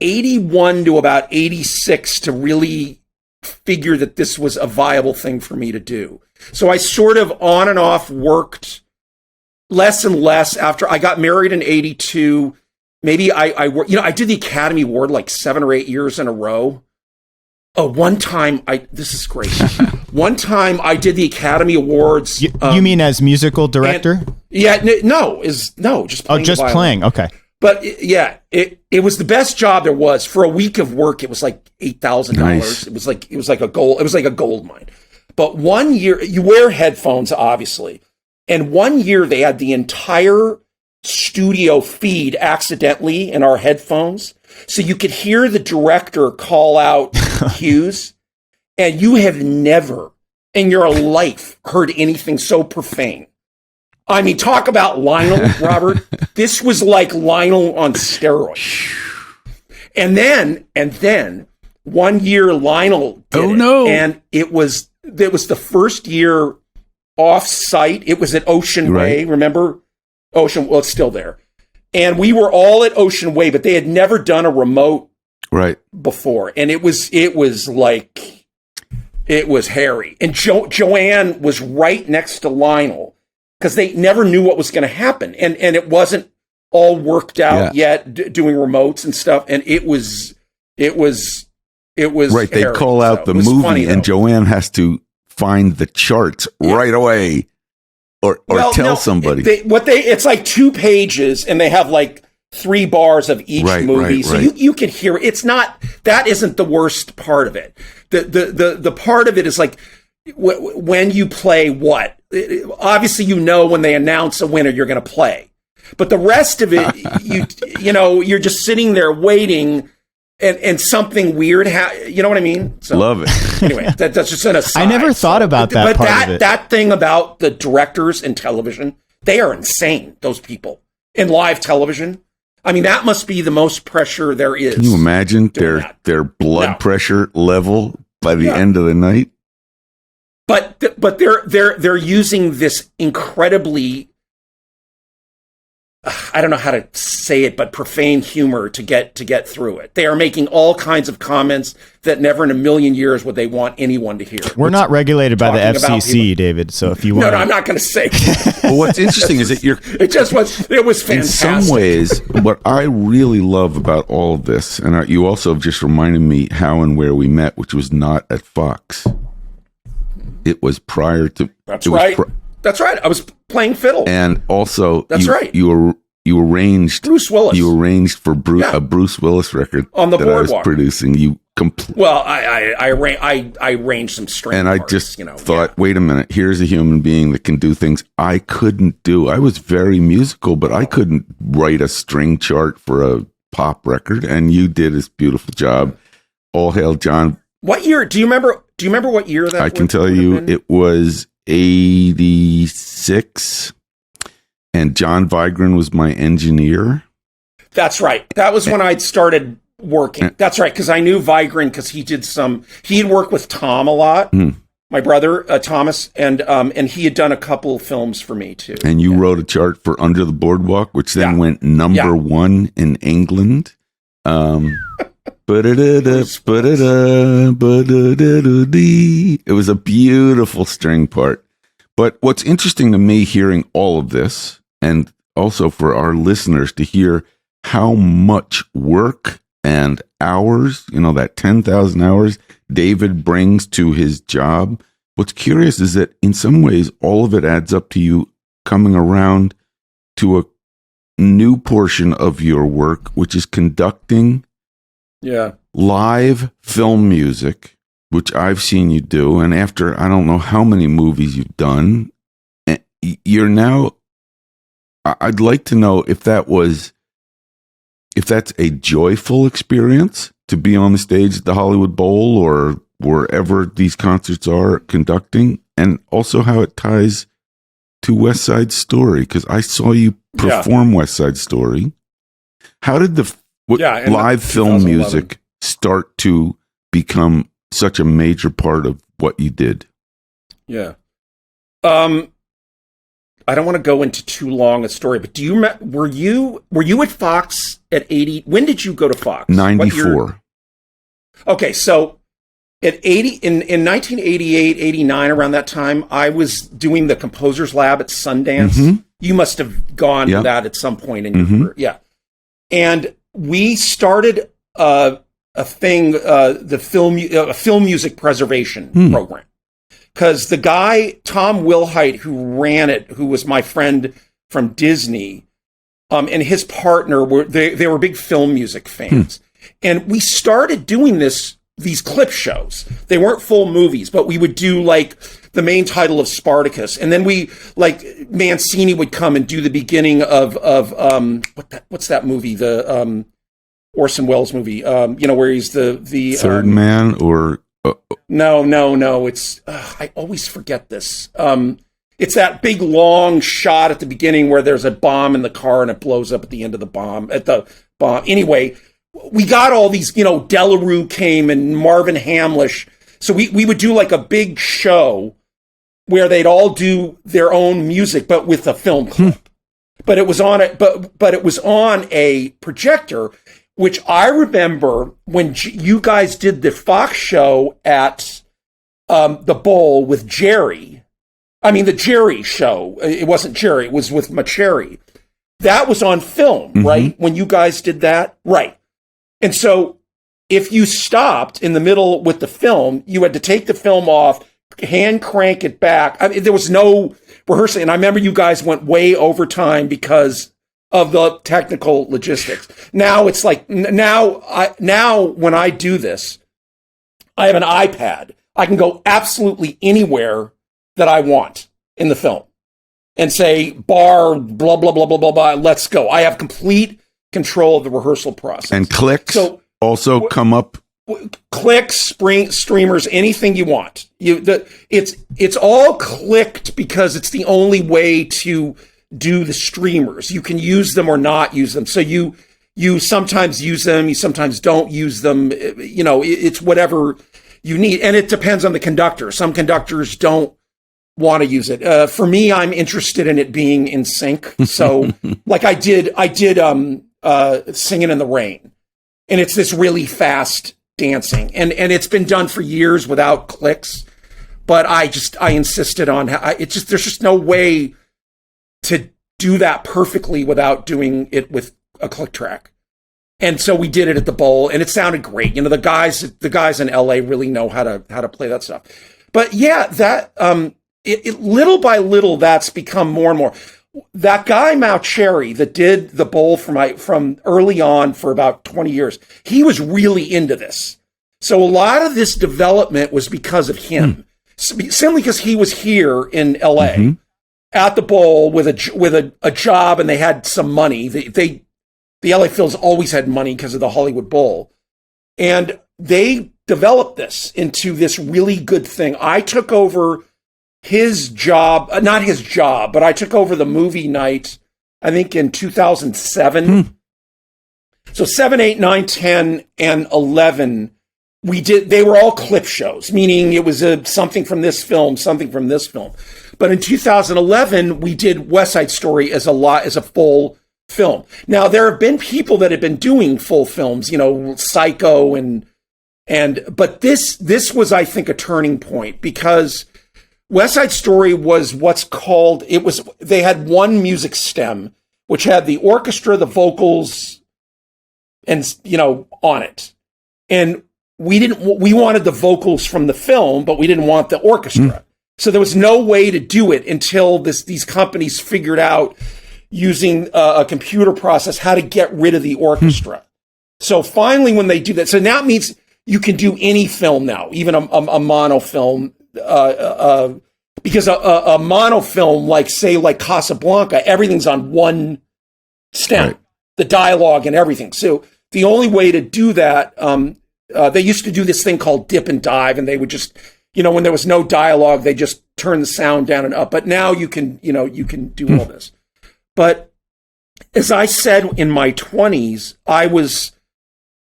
81 to about 86 to really figure that this was a viable thing for me to do. So I sort of on and off worked less and less after I got married in 82. Maybe I did the Academy Award like 7 or 8 years in a row. Oh, one time this is great. One time I did the Academy Awards. You mean as musical director? Just playing. Just playing. Okay. But yeah, it was the best job there was. For a week of work, it was like $8,000. Nice. It was like a gold mine. But one year, you wear headphones, obviously, and one year they had the entire studio feed accidentally in our headphones, so you could hear the director call out cues, and you have never in your life heard anything so profane. I mean, talk about Lionel, Robert. This was like Lionel on steroids. And then 1 year Lionel did it, and it was the first year off site. It was at Ocean Way, remember? Well, it's still there. And we were all at Ocean Way, but they had never done a remote before. And it was hairy. And Joanne was right next to Lionel, because they never knew what was going to happen. And it wasn't all worked out yet, doing remotes and stuff. And it was right. They call out the movie, funny, and Joanne has to find the charts right away, or tell somebody. It's like 2 pages, and they have like 3 bars of each movie, so you can hear it. It's not, that isn't the worst part of it. The part of it is like when you play what. Obviously, when they announce a winner, you're going to play. But the rest of it, you're just sitting there waiting, and something weird. You know what I mean? So, love it. Anyway, that's just an aside. I never thought about that. But that thing about the directors in television, they are insane. Those people in live television. I mean, that must be the most pressure there is. Can you imagine their blood pressure level by the end of the night? But they're using this incredibly, I don't know how to say it, but profane humor to get through it. They are making all kinds of comments that never in a million years would they want anyone to hear. We're not regulated by the FCC, David. So if you want, no, I'm not going to say. Well, what's interesting is that it was fantastic. In some ways, what I really love about all of this, and you also have just reminded me how and where we met, which was not at Fox. It was prior to. That's right. That's right. I was playing fiddle, and also right. You arranged Bruce Willis. You arranged for a Bruce Willis record on the boardwalk. I was producing. Well, I arranged some string. And parts, I just thought, wait a minute. Here's a human being that can do things I couldn't do. I was very musical, but I couldn't write a string chart for a pop record, and you did this beautiful job. All hail John. What year? Do you remember what year that? I can tell you, it was 86, and John Vigran was my engineer. That's right. That was when I'd started working. That's right, because I knew Vigran because he'd worked with Tom a lot, my brother Thomas, and he had done a couple films for me too. And you wrote a chart for Under the Boardwalk, which then went number 1 in England. It was a beautiful string part. But what's interesting to me hearing all of this, and also for our listeners to hear how much work and hours, that 10,000 hours David brings to his job. What's curious is that in some ways, all of it adds up to you coming around to a new portion of your work, which is conducting live film music, which I've seen you do. And after, I don't know how many movies you've done, you're now, I'd like to know if that's a joyful experience to be on the stage at the Hollywood Bowl or wherever these concerts are conducting, and also how it ties to West Side Story, because I saw you perform West Side Story. How did live film music start to become such a major part of what you did? Yeah. I don't want to go into too long a story, but do you were you at Fox at 80? When did you go to Fox? 94. Okay, so at 80 in 1988, 89, around that time, I was doing the Composers Lab at Sundance. Mm-hmm. You must have gone to that at some point in your career. Yeah. And we started a thing, the film music preservation program. Because the guy, Tom Wilhite, who ran it, who was my friend from Disney, and his partner, they were big film music fans. And we started doing these clip shows. They weren't full movies, but we would do like the main title of Spartacus. And then Mancini would come and do the beginning of what's that movie? The Orson Welles movie, where he's the Third Man or... No. It's I always forget this. It's that big long shot at the beginning where there's a bomb in the car and it blows up at the end of the bomb. Anyway, we got all these. Delarue came and Marvin Hamlish. So we would do like a big show where they'd all do their own music, but with a film clip. But it was on it was on a projector. Which I remember when you guys did the Fox show at the Bowl with Jerry. I mean, the Jerry show. It wasn't Jerry. It was with Macheri. That was on film, right? When you guys did that? Right. And so if you stopped in the middle with the film, you had to take the film off, hand crank it back. I mean, there was no rehearsing. And I remember you guys went way over time because of the technical logistics. Now it's like, now when I do this, I have an iPad. I can go absolutely anywhere that I want in the film and say, bar, blah, blah, blah, blah, blah, blah, let's go. I have complete control of the rehearsal process. And clicks also come up. Clicks, streamers, anything you want. It's all clicked because it's the only way to do the streamers. You can use them or not use them. So you sometimes use them, you sometimes don't use them. It's whatever you need. And it depends on the conductor. Some conductors don't want to use it. For me, I'm interested in it being in sync. So like I did Singing in the Rain. And it's this really fast dancing. And it's been done for years without clicks. But I insisted on there's just no way to do that perfectly without doing it with a click track. And so we did it at the Bowl and it sounded great. The guys in LA really know how to play that stuff. But yeah, that, little by little, that's become more and more. That guy, Macheri, that did the Bowl from early on for about 20 years, he was really into this. So a lot of this development was because of him, simply because he was here in LA. At the Bowl with a job, and they had some money. The LA Phils always had money because of the Hollywood Bowl, and they developed this into this really good thing. I took over his job, not his job, but I took over the movie night. I think in 2007. So 7, 8, 9, 10, and 11. They were all clip shows, meaning it was something from this film, something from this film. But in 2011, we did West Side Story as a full film. Now, there have been people that have been doing full films, you know, Psycho but this was, I think, a turning point, because West Side Story was they had one music stem, which had the orchestra, the vocals, and, you know, on it. And we wanted the vocals from the film, but we didn't want the orchestra. So there was no way to do it until these companies figured out, using a computer process, how to get rid of the orchestra. So finally, when they do that, so now it means you can do any film now, even a monofilm, because a monofilm, like Casablanca, everything's on one stem, right. The dialogue and everything. So the only way to do that, they used to do this thing called dip and dive, and they would just, you know, when there was no dialogue, they just turn the sound down and up. But now you can do all this. But as I said, in my 20s, I was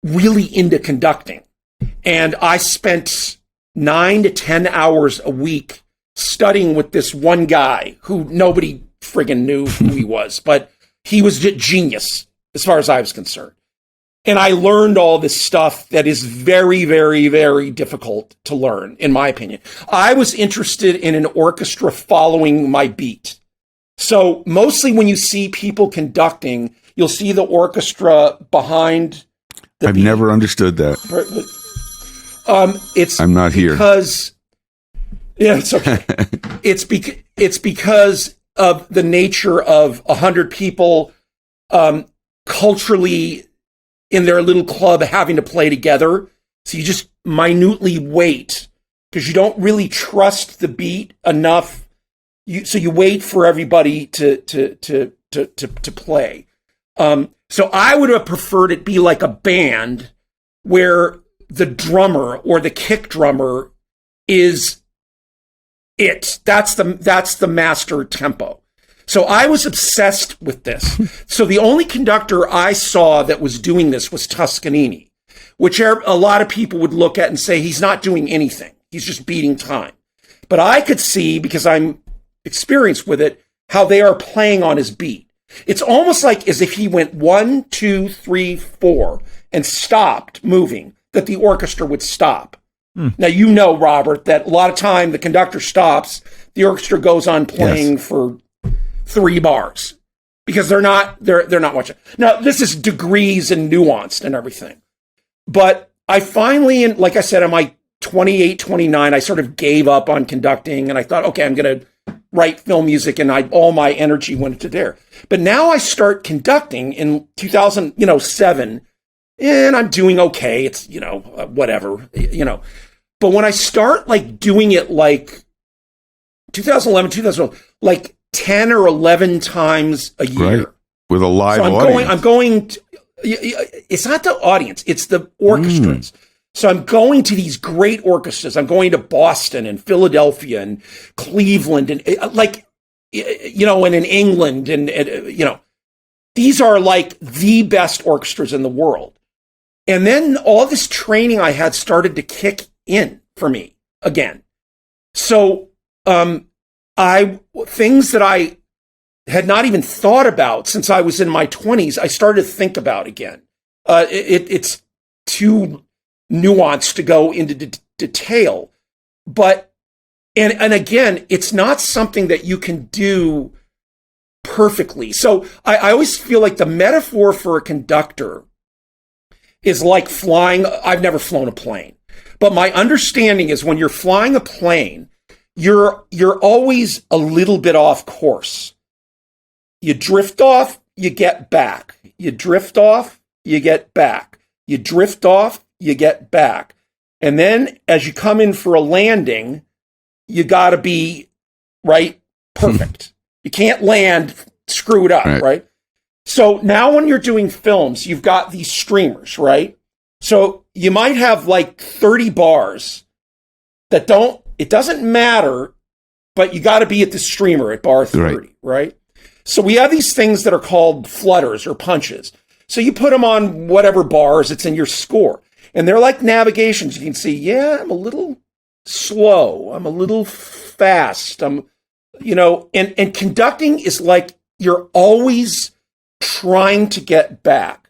really into conducting. And I spent 9 to 10 hours a week studying with this one guy who nobody friggin' knew who he was. But he was a genius as far as I was concerned. And I learned all this stuff that is very, very, very difficult to learn, in my opinion. I was interested in an orchestra following my beat. So mostly when you see people conducting, you'll see the orchestra behind the I've beat. never understood that. I'm not here. Because, yeah, it's okay. it's because of the nature of 100 people culturally in their little club having to play together. So you just minutely wait because you don't really trust the beat enough. So you wait for everybody to play. So I would have preferred it be like a band where the drummer or the kick drummer is it. That's the master tempo. So I was obsessed with this. So the only conductor I saw that was doing this was Toscanini, which a lot of people would look at and say he's not doing anything. He's just beating time. But I could see, because I'm experienced with it, how they are playing on his beat. It's almost like as if he went 1, 2, 3, 4 and stopped moving, that the orchestra would stop. Now, you know, Robert, that a lot of time the conductor stops, the orchestra goes on playing for 3 bars because they're not watching. Now, this is degrees and nuanced and everything. But I finally, like I said, on my 28, 29, I sort of gave up on conducting, and I thought, okay, I'm going to write film music, and all my energy went into there. But now I start conducting in 2007, and I'm doing okay. It's, whatever, But when I start like doing it like 2011, 2012, like 10 or 11 times a year. Right. With a live audience. I'm going to, it's not the audience, it's the orchestras. So I'm going to these great orchestras. I'm going to Boston and Philadelphia and Cleveland and and in England and these are like the best orchestras in the world. And then all this training I had started to kick in for me again. So, things that I had not even thought about since I was in my 20s, I started to think about again. It's too nuanced to go into detail, but, and again, it's not something that you can do perfectly. So I always feel like the metaphor for a conductor is like flying. I've never flown a plane, but my understanding is when you're flying a plane, you're always a little bit off course. You drift off, you get back. You drift off, you get back. You drift off, you get back. And then as you come in for a landing, you got to be perfect. You can't land screwed up, right? So now when you're doing films, you've got these streamers, right? So you might have like 30 bars that it doesn't matter, but you got to be at the streamer at bar 30, right? So we have these things that are called flutters or punches. So you put them on whatever bars, it's in your score. And they're like navigations. You can see, I'm a little slow. I'm a little fast. And conducting is like you're always trying to get back.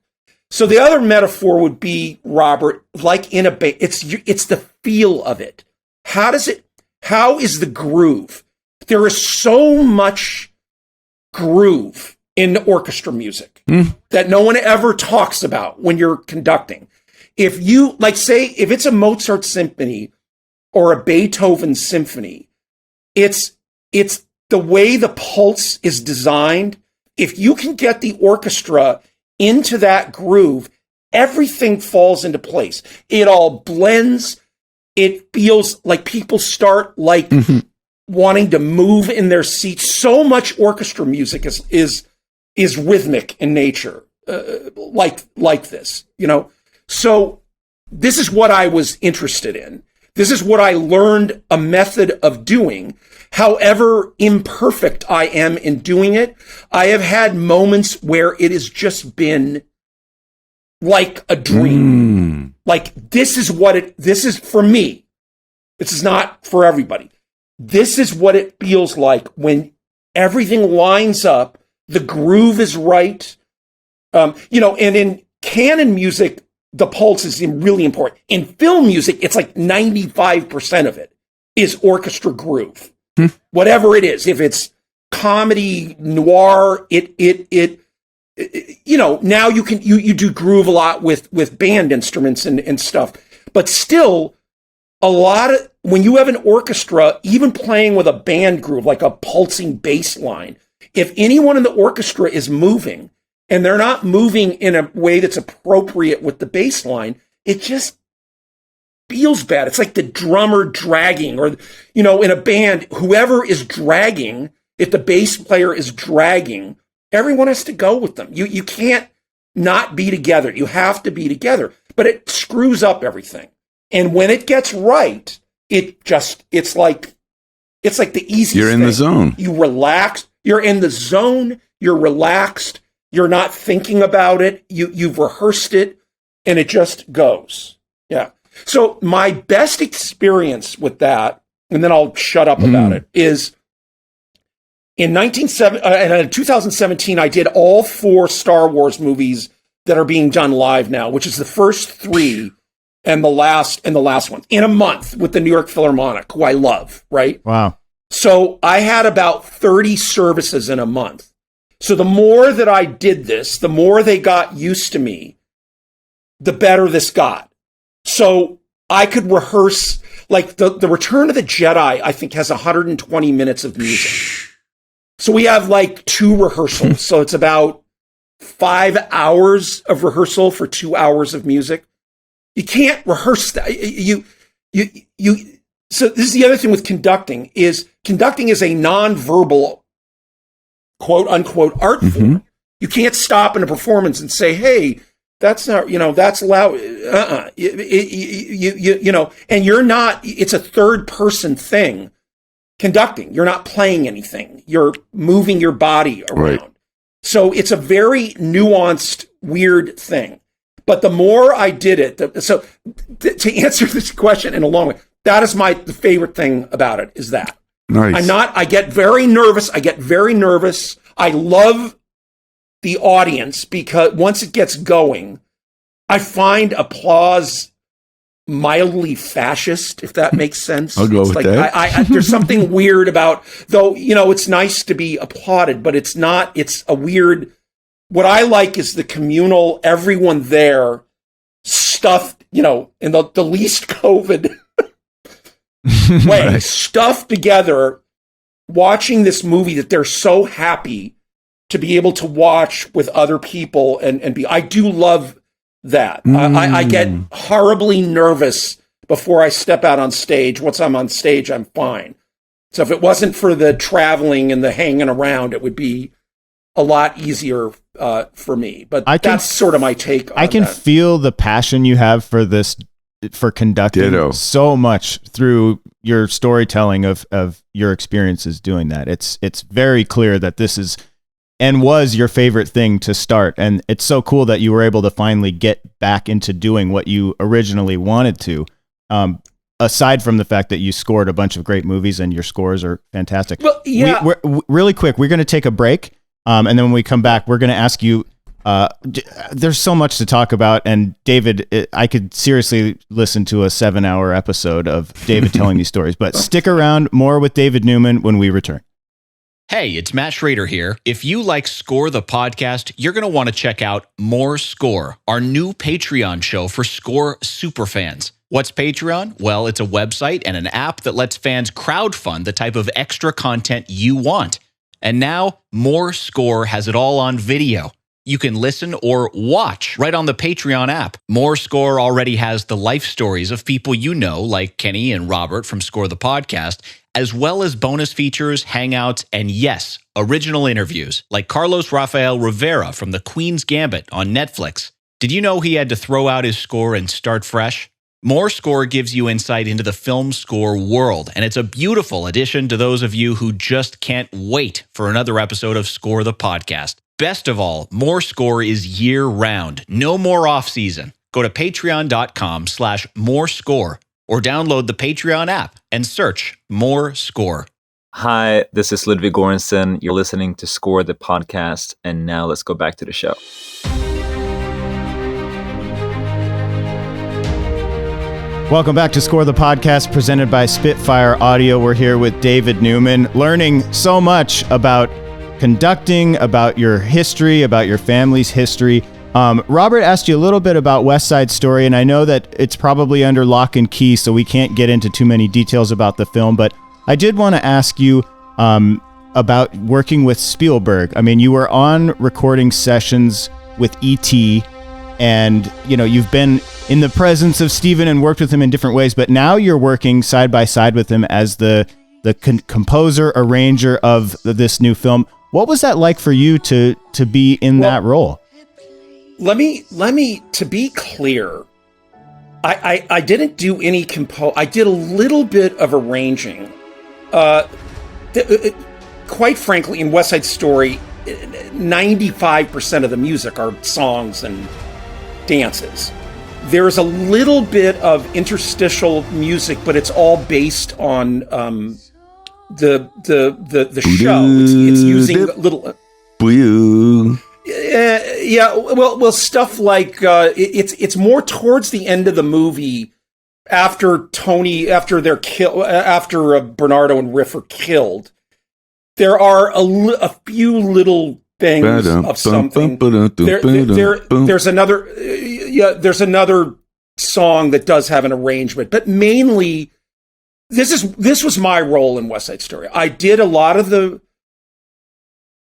So the other metaphor would be, Robert, like in a band, it's the feel of it. How is the groove? There is so much groove in orchestra music that no one ever talks about when you're conducting. If you, like, say, if it's a Mozart symphony or a Beethoven symphony, it's the way the pulse is designed. If you can get the orchestra into that groove, everything falls into place. It all blends. It feels like people start like wanting to move in their seats. So much orchestra music is rhythmic in nature, like this, you know. So this is what I was interested in. This is what I learned a method of doing. However imperfect I am in doing it, I have had moments where it has just been like a dream. Like, this is for me. This is not for everybody. This is what it feels like when everything lines up, the groove is right. You know, and in canon music, the pulse is really important. In film music, it's like 95% of it is orchestra groove. Whatever it is, if it's comedy, noir, it you know, now you do groove a lot with band instruments and stuff. But still, a lot of, when you have an orchestra, even playing with a band groove, like a pulsing bass line, if anyone in the orchestra is moving, and they're not moving in a way that's appropriate with the bass line, it just feels bad. It's like the drummer dragging, or, you know, in a band, whoever is dragging, if the bass player is dragging, everyone has to go with them. You can't not be together. You have to be together, but it screws up everything. And when it gets right, it's like the easiest You're in thing. the zone. You relax. You're in the zone. You're relaxed. You're not thinking about it. You've rehearsed it, and it just goes. Yeah. So my best experience with that, and then I'll shut up about it, is in 2017, I did all 4 Star Wars movies that are being done live now, which is the first 3 and the last one in a month with the New York Philharmonic, who I love, right? Wow. So I had about 30 services in a month. So the more that I did this, the more they got used to me, the better this got. So I could rehearse, like the Return of the Jedi, I think, has 120 minutes of music. So we have like 2 rehearsals. So it's about 5 hours of rehearsal for 2 hours of music. You can't rehearse that. So this is the other thing with conducting is a non-verbal, quote unquote, art form. You can't stop in a performance and say, hey, that's not, you know, that's loud. You know, and you're not, it's a third person thing. Conducting, you're not playing anything. You're moving your body around. Right. So it's a very nuanced, weird thing. But the more I did it, to answer this question in a long way, that is the favorite thing about it, is that. Nice. I get very nervous. I love the audience because once it gets going, I find applause mildly fascist, if that makes sense. I'll go it's with like, that. There's something weird about, though, you know, it's nice to be applauded, but it's not, it's a weird, what I like is the communal, everyone there stuffed, you know, in the least COVID way, right, stuffed together, watching this movie that they're so happy to be able to watch with other people and be, I do love that. I get horribly nervous before I step out on stage. Once I'm on stage, I'm fine. So if it wasn't for the traveling and the hanging around, it would be a lot easier for me. But that's sort of my take on I can that. feel the passion you have for this, for conducting. Ditto. So much through your storytelling of your experiences doing that. It's very clear that this is and was your favorite thing to start. And it's so cool that you were able to finally get back into doing what you originally wanted to. Aside from the fact that you scored a bunch of great movies and your scores are fantastic. Well, yeah. We're really quick, we're going to take a break. And then when we come back, we're going to ask you, there's so much to talk about. And David, I could seriously listen to a 7-hour episode of David telling these stories, but stick around, more with David Newman when we return. Hey, it's Matt Schrader here. If you like Score the Podcast, you're going to want to check out More Score, our new Patreon show for Score superfans. What's Patreon? Well, it's a website and an app that lets fans crowdfund the type of extra content you want. And now, More Score has it all on video. You can listen or watch right on the Patreon app. More Score already has the life stories of people you know, like Kenny and Robert from Score the Podcast, as well as bonus features, hangouts, and yes, original interviews, like Carlos Rafael Rivera from The Queen's Gambit on Netflix. Did you know he had to throw out his score and start fresh? More Score gives you insight into the film score world, and it's a beautiful addition to those of you who just can't wait for another episode of Score the Podcast. Best of all, More Score is year-round, no more off-season. Go to patreon.com/morescore or download the Patreon app and search More Score. Hi, this is Ludwig Goransson. You're listening to Score the Podcast, and now let's go back to the show. Welcome back to Score the Podcast, presented by Spitfire Audio. We're here with David Newman, learning so much about conducting, about your history, about your family's history. Robert asked you a little bit about West Side Story, and I know that it's probably under lock and key, so we can't get into too many details about the film, but I did want to ask you about working with Spielberg. I mean, you were on recording sessions with E.T., and you've been in the presence of Steven and worked with him in different ways, but now you're working side by side with him as the composer, arranger of this new film. What was that like for you to be in that role? Let me, to be clear, I didn't do any I did a little bit of arranging. Quite frankly, in West Side Story, 95% of the music are songs and dances. There's a little bit of interstitial music, but it's all based on the show. It's using little. Yeah. Well, stuff like it's more towards the end of the movie after Bernardo and Riff are killed. There are a few little things of something. There's another song that does have an arrangement, but mainly this was my role in West Side Story. I did a lot of the.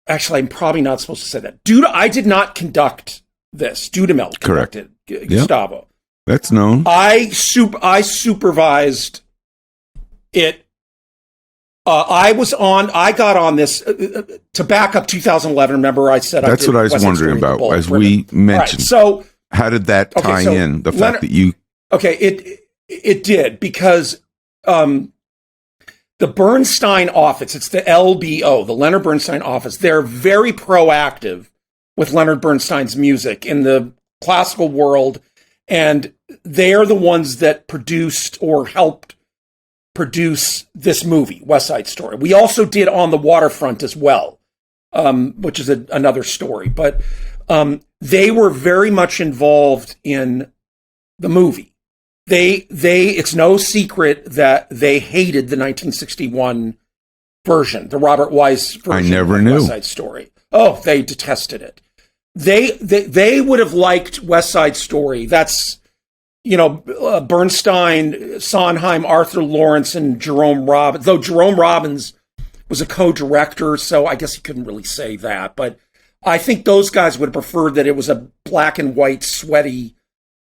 Actually, I'm probably not supposed to say that. I did not conduct this. Dudamel conducted Gustavo. That's known. I supervised it. I got on this to back up 2011. Remember, I said that's what I was wondering about, as we mentioned. Right, so, how did that tie in? The fact that you it did, because the Bernstein office, it's the LBO, the Leonard Bernstein office. They're very proactive with Leonard Bernstein's music in the classical world, and they're the ones that produced or helped produce this movie, West Side Story. We also did On the Waterfront as well, which is another story. But they were very much involved in the movie. It's no secret that they hated the 1961 version, the Robert Wise version. I never knew. West Side Story. Oh, they detested it. They would have liked West Side Story. That's, Bernstein, Sondheim, Arthur Lawrence, and Jerome Robbins. Though Jerome Robbins was a co-director, so I guess he couldn't really say that. But I think those guys would have preferred that it was a black and white, sweaty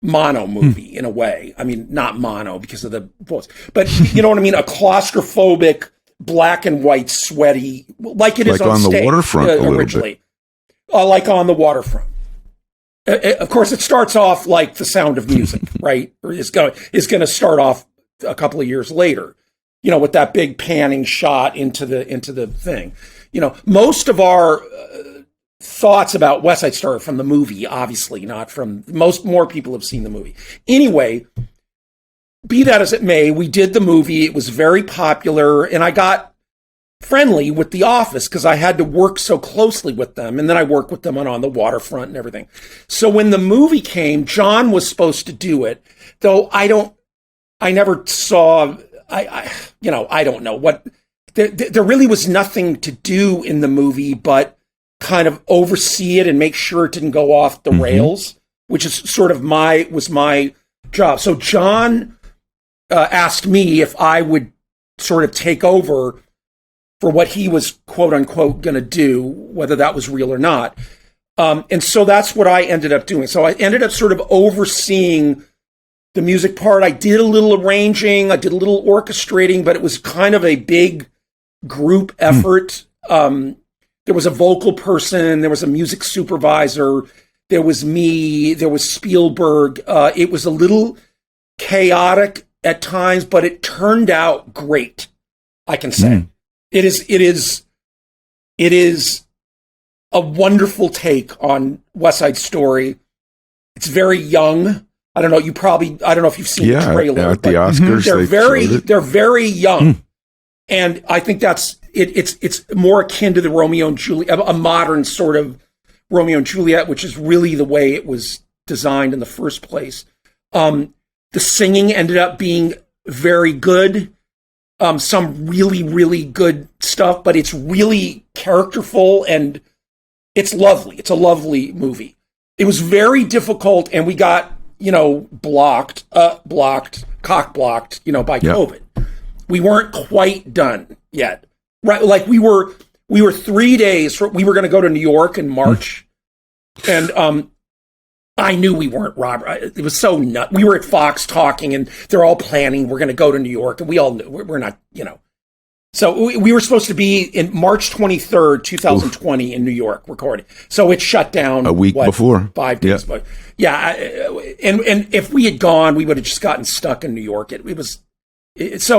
mono movie in a way. I mean, not mono because of the voice, but you know what I mean? A claustrophobic, black and white, sweaty, like it is on stage, the Waterfront originally. Like On the Waterfront. Of course, it starts off like The Sound of Music, right? Or is going to start off a couple of years later, with that big panning shot into the thing. Most of our thoughts about West Side Story from the movie, obviously not from more people have seen the movie. Anyway, be that as it may, we did the movie. It was very popular, and I got friendly with the office because I had to work so closely with them. And then I worked with them on the waterfront and everything. So when the movie came, John was supposed to do it, though I never saw, I don't know what, there really was nothing to do in the movie but kind of oversee it and make sure it didn't go off the rails, which is sort of was my job. So John asked me if I would sort of take over for what he was quote unquote going to do, whether that was real or not. And so that's what I ended up doing. So I ended up sort of overseeing the music part. I did a little arranging, I did a little orchestrating, but it was kind of a big group effort. There was a vocal person, there was a music supervisor, there was me, there was Spielberg. It was a little chaotic at times, but it turned out great, I can say. It is a wonderful take on West Side Story. It's very young. I don't know if you've seen the trailer. At the Oscars, they're very young. And I think that's it's more akin to the Romeo and Juliet, a modern sort of Romeo and Juliet, which is really the way it was designed in the first place. The singing ended up being very good. Some really, really good stuff, but it's really characterful and it's lovely. It's a lovely movie. It was very difficult, and we got, cock-blocked, by COVID. We weren't quite done yet. Right? Like we were 3 days, we were going to go to New York in March, and I knew we weren't, Robert. It was so nuts. We were at Fox talking, and they're all planning. We're going to go to New York, and we all knew we're not, So we were supposed to be in March 23rd, 2020 in New York recording. So it shut down a week before, 5 days. But and if we had gone, we would have just gotten stuck in New York. So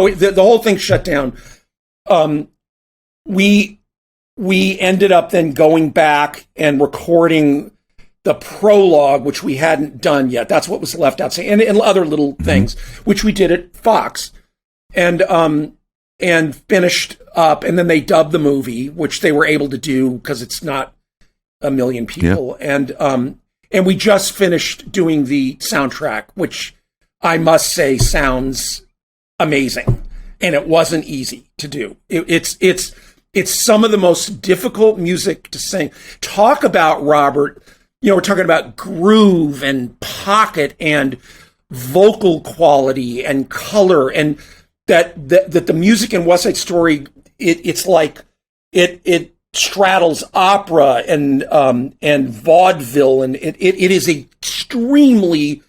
the whole thing shut down. We ended up then going back and recording the prologue, which we hadn't done yet. That's what was left out, and other little things, which we did at Fox, and finished up. And then they dubbed the movie, which they were able to do because it's not a million people. And we just finished doing the soundtrack, which I must say sounds amazing, and it wasn't easy to do. It's some of the most difficult music to sing. Talk about, Robert. We're talking about groove and pocket and vocal quality and color, and that the music in West Side Story, it's like it straddles opera and vaudeville, and it is a extremely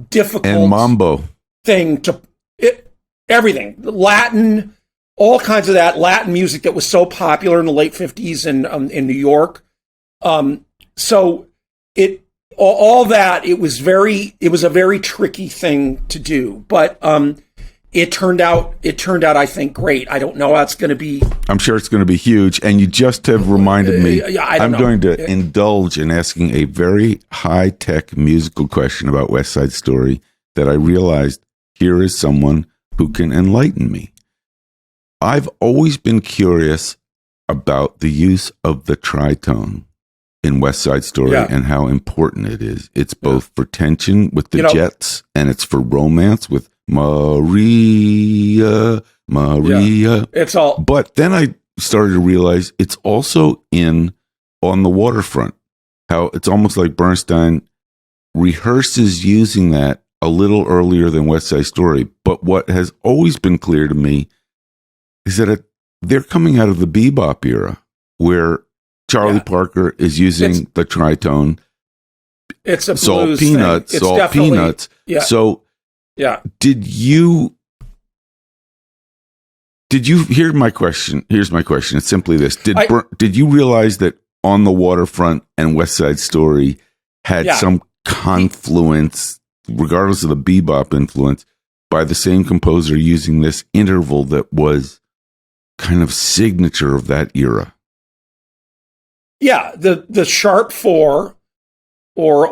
difficult and mambo thing to everything Latin, all kinds of that Latin music that was so popular in the late 50s in New York. So all that, it was a very tricky thing to do, but it turned out, I think, great. I don't know how it's going to be. I'm sure it's going to be huge. And you just have reminded me, I'm know. going to indulge in asking a very high-tech musical question about West Side Story that I realized here is someone who can enlighten me. I've always been curious about the use of the tritone in West Side Story and how important it is. It's both for tension with the Jets, and it's for romance with Maria. It's all. But then I started to realize it's also in On the Waterfront, how it's almost like Bernstein rehearses using that a little earlier than West Side Story. But what has always been clear to me is that they're coming out of the bebop era, where Charlie Parker is using the tritone. It's a Salt blues peanuts, thing. salt peanuts. Yeah. So, did you hear my question? Here's my question. It's simply this: Did you realize that On the Waterfront and West Side Story had some confluence, regardless of the bebop influence, by the same composer using this interval that was kind of signature of that era? Yeah, the sharp four, or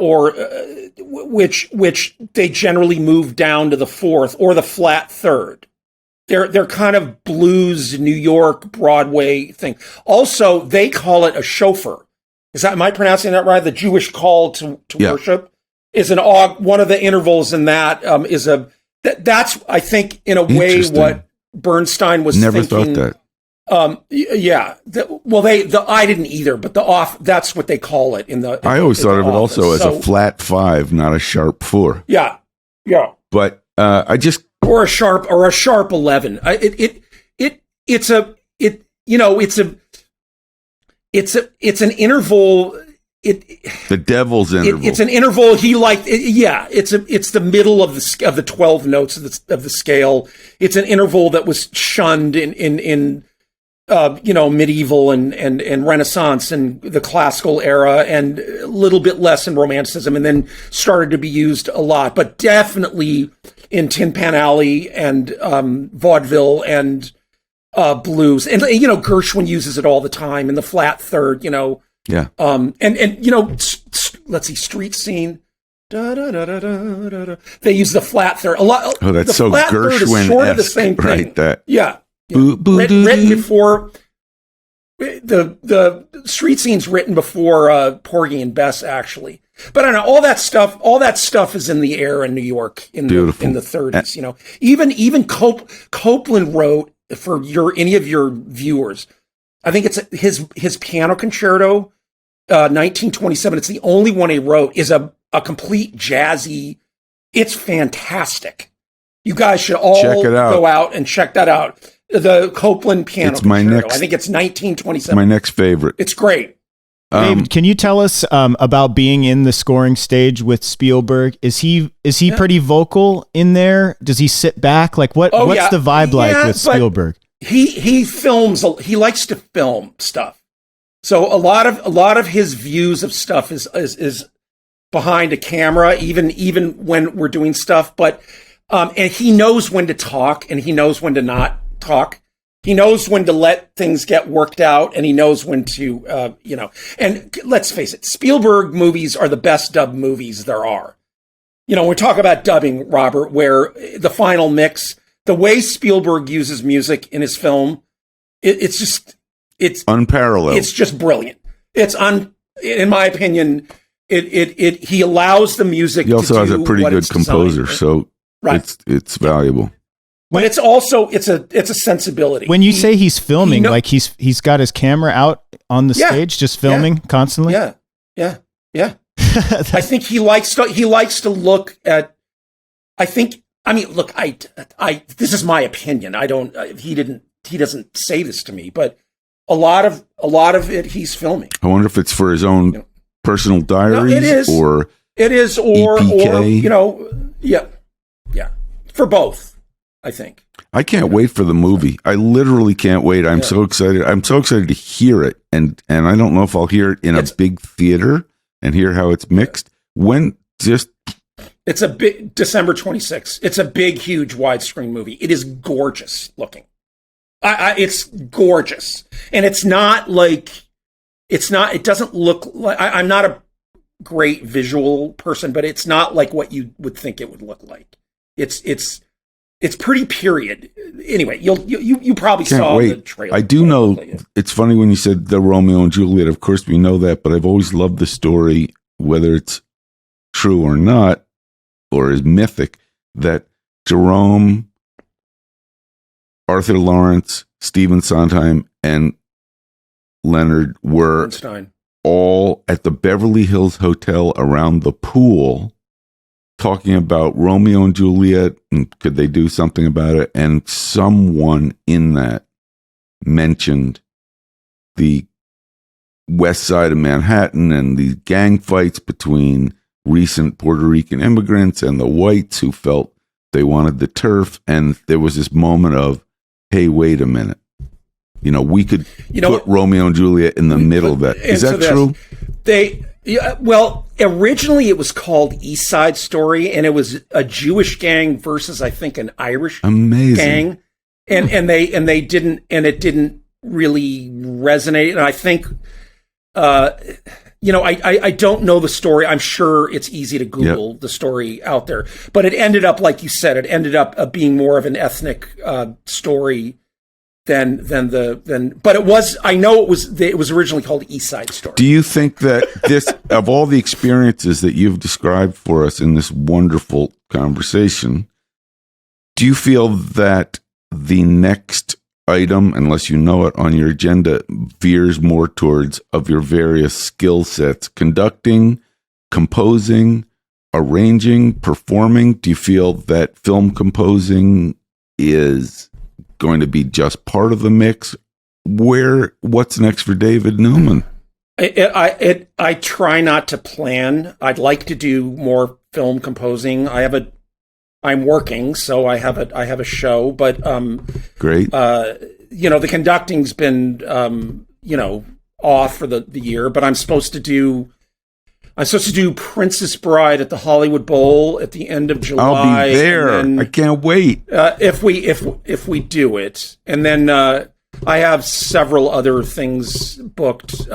which they generally move down to the fourth, or the flat third. they're kind of blues, New York, Broadway thing. Also, they call it a shofar. Am I pronouncing that right? The Jewish call to worship is one of the intervals in that that's I think in a way what Bernstein was Never thinking. thought that. I didn't either, but that's what they call it I always thought of it also as a flat 5, not a sharp 4. Yeah. But or a sharp 11. It's an interval. The devil's interval. It's an interval. It's the middle of the 12 notes of the scale. It's an interval that was shunned in medieval and Renaissance and the classical era, and a little bit less in Romanticism, and then started to be used a lot, but definitely in Tin Pan Alley and vaudeville and blues. And Gershwin uses it all the time in the flat third, Yeah. Let's see, Street Scene. Da, da, da, da, da, da. They use the flat third a lot. Oh, that's the so flat third is sort of the same thing. Right, that. Yeah. Written before the Street Scene's written before Porgy and Bess, actually. But I don't know, all that stuff is in the air in New York in the 30s. Even Copeland wrote for any of your viewers. I think it's his piano concerto, 1927. It's the only one he wrote. Is a complete jazzy. It's fantastic. You guys should all go out and check that out. The Copeland piano concerto. I think it's 1927. My next favorite. It's great. Dave, can you tell us about being in the scoring stage with Spielberg? Is he pretty vocal in there? Does he sit back? Like what's the vibe like with Spielberg? He films. He likes to film stuff. So a lot of his views of stuff is behind a camera, even when we're doing stuff. But and he knows when to talk and he knows when to not talk. He knows when to let things get worked out, and he knows when to, And let's face it, Spielberg movies are the best dubbed movies there are. When we talk about dubbing, Robert, where the final mix, the way Spielberg uses music in his film, it's unparalleled. It's just brilliant. In my opinion, he allows the music. He also has a pretty good designed, composer, right? so it's valuable. But it's also it's a sensibility. When you say he's filming, like he's got his camera out on the stage, just filming constantly. Yeah. I think he likes to look at. Look, this is my opinion. He doesn't say this to me, but a lot of it he's filming. I wonder if it's for his own personal diaries. No, it is, or for both. I think. I can't wait for the movie. I literally can't wait. I'm so excited. I'm so excited to hear it, and I don't know if I'll hear it in a big theater and hear how it's mixed. It's a big December 26th. It's a big, huge widescreen movie. It is gorgeous looking. It's gorgeous, and it doesn't look like. I'm not a great visual person, but it's not like what you would think it would look like. It's pretty period. Anyway, you probably saw the trailer. I do know. It's funny when you said the Romeo and Juliet. Of course, we know that, but I've always loved the story, whether it's true or not, or is mythic, that Jerome, Arthur Lawrence, Stephen Sondheim, and Leonard were Bernstein. All at the Beverly Hills Hotel around the pool, talking about Romeo and Juliet and could they do something about it? And someone in that mentioned the west side of Manhattan and the gang fights between recent Puerto Rican immigrants and the whites who felt they wanted the turf. And there was this moment of, hey, wait a minute. We could put Romeo and Juliet in the middle of that. Is that true? Originally it was called East Side Story, and it was a Jewish gang versus, I think, an Irish gang, and it didn't really resonate. And I think I don't know the story. I'm sure it's easy to Google the story out there, but it ended up, like you said, being more of an ethnic story than. But it was. I know it was originally called East Side Story. Do you think that this, of all the experiences that you've described for us in this wonderful conversation, do you feel that the next item, unless you know it, on your agenda veers more towards, of your various skill sets, conducting, composing, arranging, performing? Do you feel that film composing is going to be just part of the mix? What's next for David Newman? I try not to plan. I'd like to do more film composing. I'm working, so I have a show, but great. The conducting's been off for the year, but I'm supposed to do Princess Bride at the Hollywood Bowl at the end of July. I'll be there. I can't wait. If we do it, and then I have several other things booked.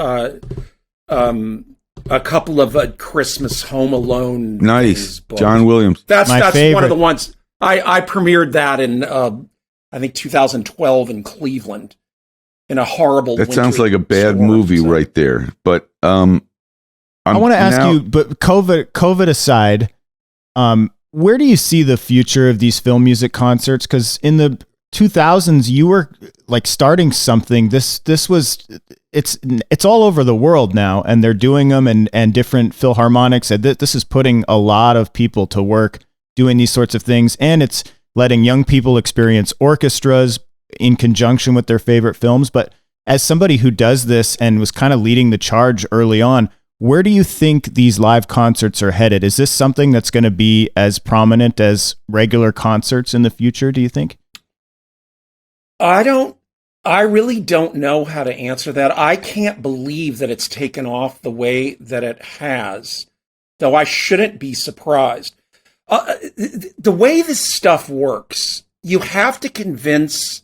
A couple of Christmas Home Alone. Nice. John Williams. That's one of the ones. I premiered that in, I think 2012 in Cleveland in a horrible. That sounds like a bad movie right there. But I want to ask you, but COVID aside, where do you see the future of these film music concerts? Because in the 2000s, you were like starting something. It's all over the world now, and they're doing them, and different Philharmonics. And this is putting a lot of people to work doing these sorts of things, and it's letting young people experience orchestras in conjunction with their favorite films. But as somebody who does this and was kind of leading the charge early on, where do you think these live concerts are headed? Is this something that's going to be as prominent as regular concerts in the future, do you think? I really don't know how to answer that. I can't believe that it's taken off the way that it has, though I shouldn't be surprised. The way this stuff works, you have to convince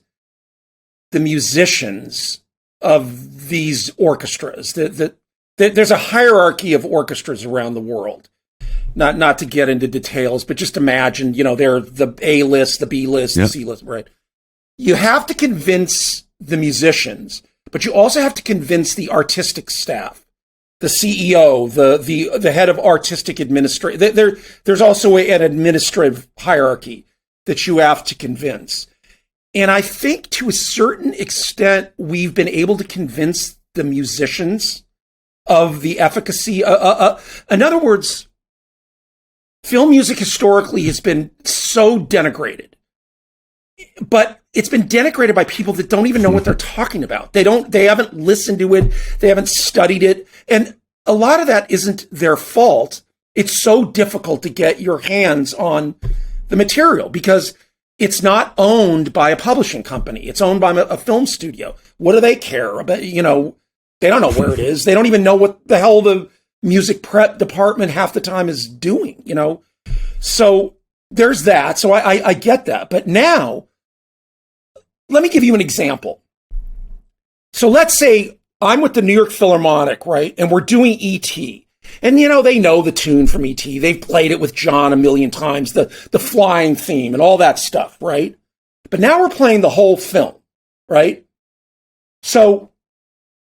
the musicians of these orchestras. There's a hierarchy of orchestras around the world. Not to get into details, but just imagine, they're the A list, the B list, the C list, right? You have to convince the musicians, but you also have to convince the artistic staff, the CEO, the head of artistic administration. There's also an administrative hierarchy that you have to convince. And I think to a certain extent, we've been able to convince the musicians of the efficacy. In other words, film music historically has been so denigrated. But it's been denigrated by people that don't even know what they're talking about. They haven't listened to it. They haven't studied it. And a lot of that isn't their fault. It's so difficult to get your hands on the material because it's not owned by a publishing company. It's owned by a film studio. What do they care about? They don't know where it is. They don't even know what the hell the music prep department half the time is doing, So there's that. So I get that. But now, let me give you an example. So let's say I'm with the New York Philharmonic, right? And we're doing E.T. And, they know the tune from E.T. They've played it with John a million times, the flying theme and all that stuff, right? But now we're playing the whole film, right? So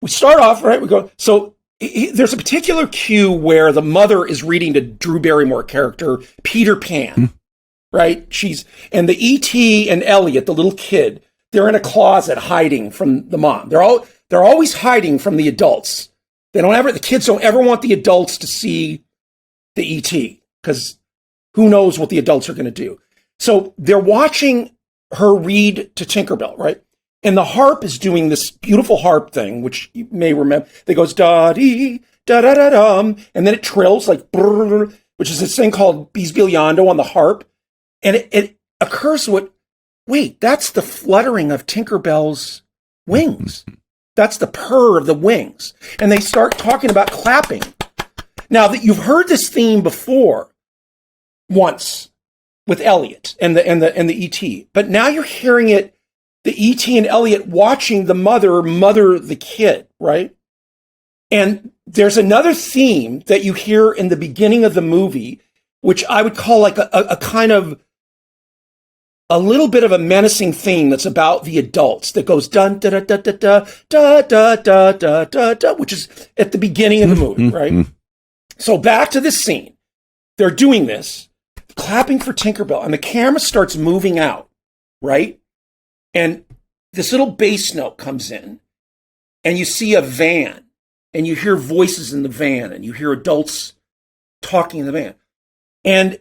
we start off, right? We go, so there's a particular cue where the mother is reading to Drew Barrymore character, Peter Pan, right? And the E.T. and Elliot, the little kid, they're in a closet hiding from the mom. They're always hiding from the adults. The kids don't ever want the adults to see the E.T. because who knows what the adults are going to do. So they're watching her read to Tinkerbell, right? And the harp is doing this beautiful harp thing, which you may remember. That goes da-dee, da-da-da-dum, and then it trills like brrr, which is this thing called bisbigliando on the harp. And it occurs wait, that's the fluttering of Tinkerbell's wings. That's the purr of the wings. And they start talking about clapping. Now that you've heard this theme before once with Elliot and the E.T., but now you're hearing it, the E.T. and Elliot watching the mother the kid, right? And there's another theme that you hear in the beginning of the movie, which I would call like a kind of a little bit of a menacing theme that's about the adults that goes dun da da da da da da da da da da da, which is at the beginning of the movie, right? So back to this scene. They're doing this, clapping for Tinkerbell, and the camera starts moving out, right? And this little bass note comes in, and you see a van, and you hear voices in the van, and you hear adults talking in the van. And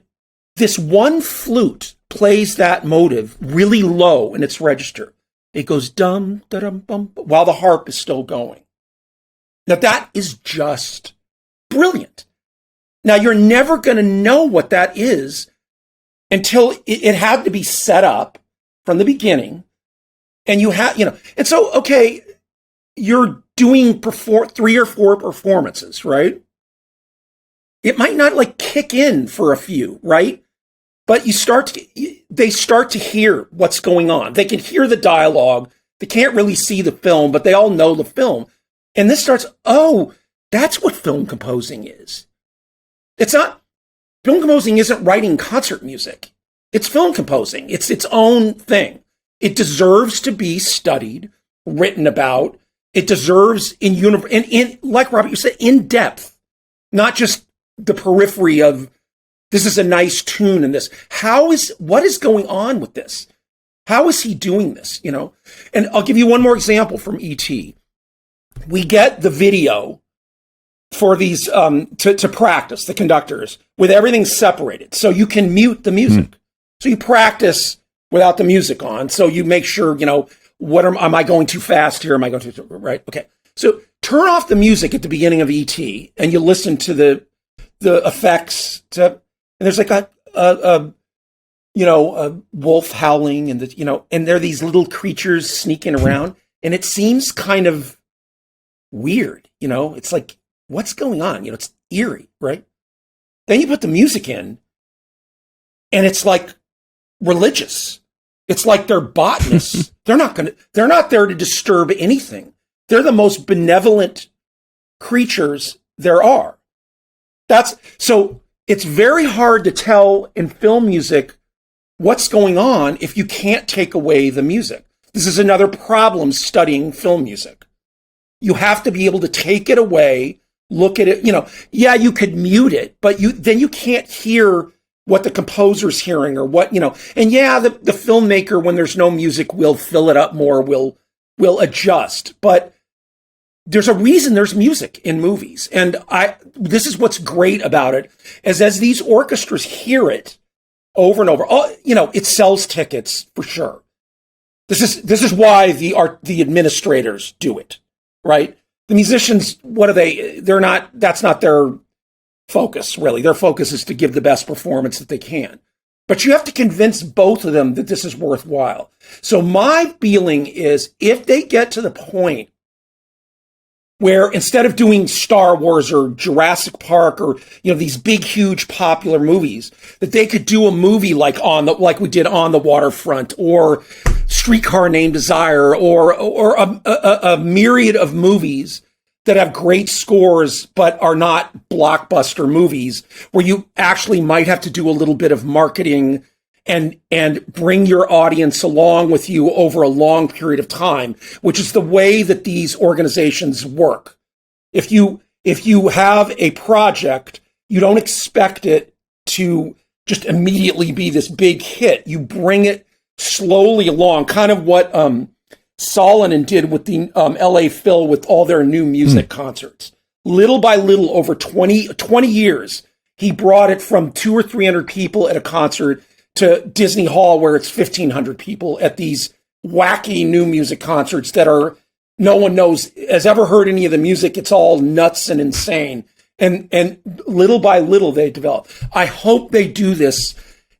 this one flute plays that motive really low in its register. It goes dum da dum bum while the harp is still going. Now that is just brilliant. Now you're never going to know what that is until it had to be set up from the beginning, and you have, and so okay, you're doing 3 or 4 performances, right? It might not like kick in for a few, right? But they start to hear what's going on. They can hear the dialogue. They can't really see the film, but they all know the film. And this starts, oh, that's what film composing is. Film composing isn't writing concert music. It's film composing. It's its own thing. It deserves to be studied, written about. It deserves in like Robert, you said, in depth, not just the periphery of, this is a nice tune in this. What is going on with this? How is he doing this? And I'll give you one more example from E.T. We get the video for these, to practice the conductors with everything separated. So you can mute the music. So you practice without the music on. So you make sure, am I going too fast here? Am I going too, right? Okay. So turn off the music at the beginning of E.T. and you listen to the effects and there's like a wolf howling and and there are these little creatures sneaking around and it seems kind of weird. It's like, what's going on? It's eerie, right? Then you put the music in and it's like religious. It's like they're botanists. They're not there to disturb anything. They're the most benevolent creatures there are. So it's very hard to tell in film music what's going on if you can't take away the music. This is another problem studying film music. You have to be able to take it away, look at it, yeah, you could mute it, but then you can't hear what the composer's hearing or what, and yeah, the filmmaker, when there's no music, will fill it up more, will adjust, but there's a reason there's music in movies. And this is what's great about it, is as these orchestras hear it over and over, it sells tickets for sure. This is why the administrators do it, right? The musicians, that's not their focus, really. Their focus is to give the best performance that they can. But you have to convince both of them that this is worthwhile. So my feeling is if they get to the point where instead of doing Star Wars or Jurassic Park or, these big, huge popular movies, that they could do a movie like we did On the Waterfront or Streetcar Named Desire or a myriad of movies that have great scores but are not blockbuster movies, where you actually might have to do a little bit of marketing and bring your audience along with you over a long period of time, which is the way that these organizations work. If you have a project, you don't expect it to just immediately be this big hit. You bring it slowly along, kind of what Solonen did with the LA Phil with all their new music concerts. Little by little, over 20 years, he brought it from 200 or 300 people at a concert to Disney Hall, where it's 1,500 people at these wacky new music concerts that are, no one has ever heard any of the music. It's all nuts and insane. And little by little they develop. I hope they do this.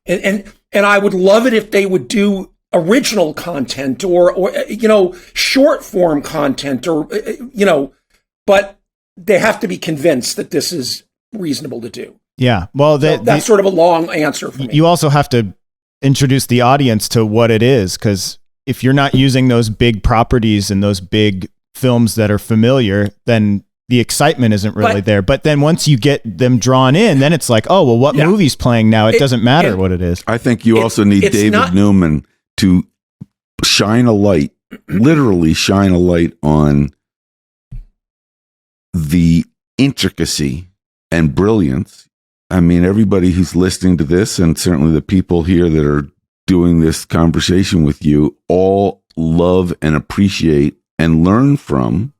And I would love it if they would do original content or short form content but they have to be convinced that this is reasonable to do. Yeah. Well, that's sort of a long answer for me. You also have to introduce the audience to what it is, because if you're not using those big properties and those big films that are familiar, then the excitement isn't really But- there. But then once you get them drawn in, then it's like, oh, well, what Yeah. movie's playing now? It doesn't matter and- what it is. I think you also need it's David not- Newman to shine a light, literally shine a light on the intricacy and brilliance. I mean, everybody who's listening to this, and certainly the people here that are doing this conversation with you, all love and appreciate and learn from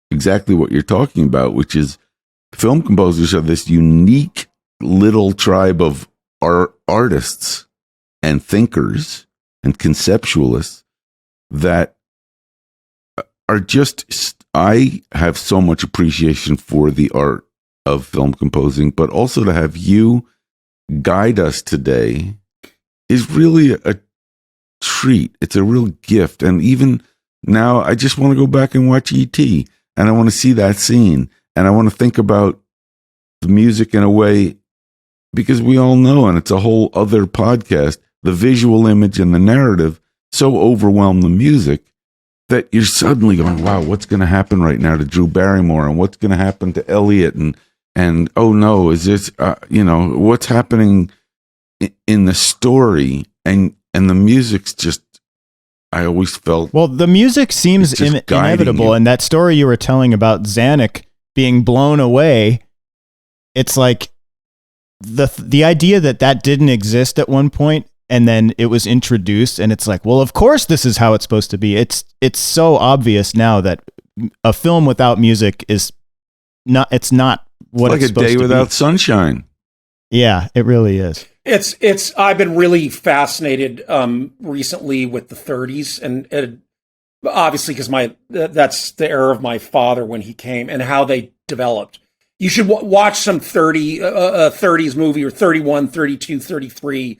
exactly what you're talking about, which is film composers are this unique little tribe of artists and thinkers and conceptualists that are just, I have so much appreciation for the art of film composing, but also to have you guide us today is really a treat. It's a real gift. And even now, I just want to go back and watch E.T. and I want to see that scene. And I want to think about the music in a way, because we all know, and it's a whole other podcast, the visual image and the narrative so overwhelm the music that you're suddenly going, wow, what's going to happen right now to Drew Barrymore, and what's going to happen to Elliot, and oh no, is this what's happening in the story, and the music's just, I always felt, Well, the music seems it's just guiding inevitable, you. and that story you were telling about Zanuck being blown away, it's like the idea that didn't exist at one point, and then it was introduced, and it's like, well, of course this is how it's supposed to be. It's so obvious now that a film without music is not. It's not what like it's a supposed day to without be. sunshine. Yeah, it really is. It's I've been really fascinated recently with the 30s, and obviously because that's the era of my father when he came, and how they developed. You should watch some 30s movie, or 31, 32, 33.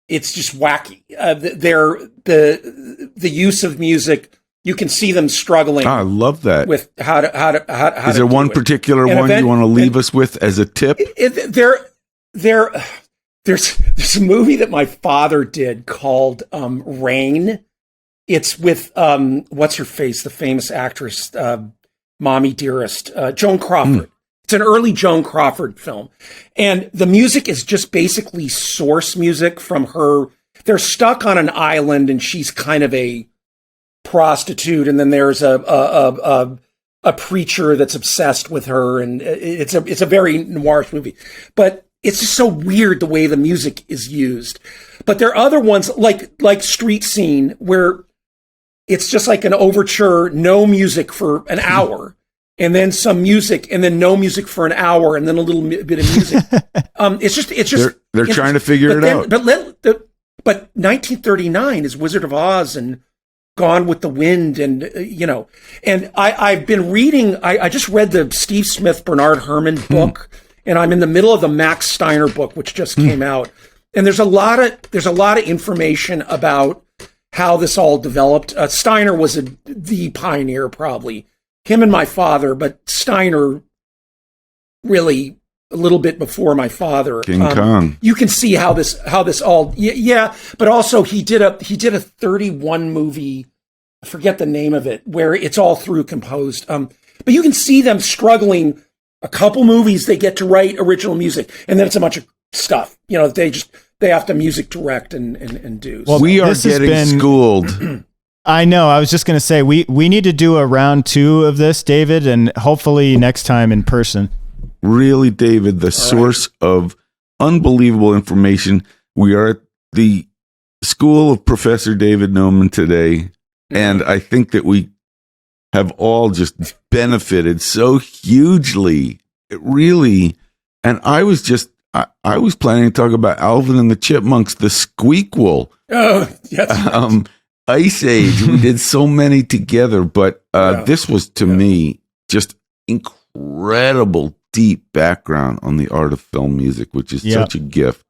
It's just wacky. The use of music, you can see them struggling. I love that. With how to Is there one do it. particular And one you want to leave us with as a tip? There's a movie that my father did called Rain. It's with what's her face, the famous actress, Mommy Dearest, Joan Crawford. It's an early Joan Crawford film, and the music is just basically source music from her. They're stuck on an island, and she's kind of a prostitute, and then there's a preacher that's obsessed with her, and it's a very noirish movie, but it's just so weird the way the music is used. But there are other ones like Street Scene, where it's just like an overture, no music for an hour, and then some music, and then no music for an hour, and then a little bit of music. It's just They're trying to figure it out. But 1939 is Wizard of Oz and Gone with the Wind, and and I've been reading. I just read the Steve Smith, Bernard Herrmann book, and I'm in the middle of the Max Steiner book, which just came out. And there's a lot of information about how this all developed. Steiner was the pioneer, probably him and my father, but Steiner really a little bit before my father. King Kong. You can see how this all but also he did a 31 movie, I forget the name of it, where it's all through composed. But you can see them struggling. A couple movies they get to write original music, and then it's a bunch of stuff. They have to music direct and do. Well, We are this has getting been- schooled. I know. I was just going to say we need to do a round 2 of this, David, and hopefully next time in person. Really, David, the source of unbelievable information. We are at the school of Professor David Newman today, and I think that we have all just benefited so hugely. It really, and I was planning to talk about Alvin and the Chipmunks, the Squeakquel, Oh, yes. Ice Age. We did so many together, but this was to me just incredible, deep background on the art of film music, which is such a gift.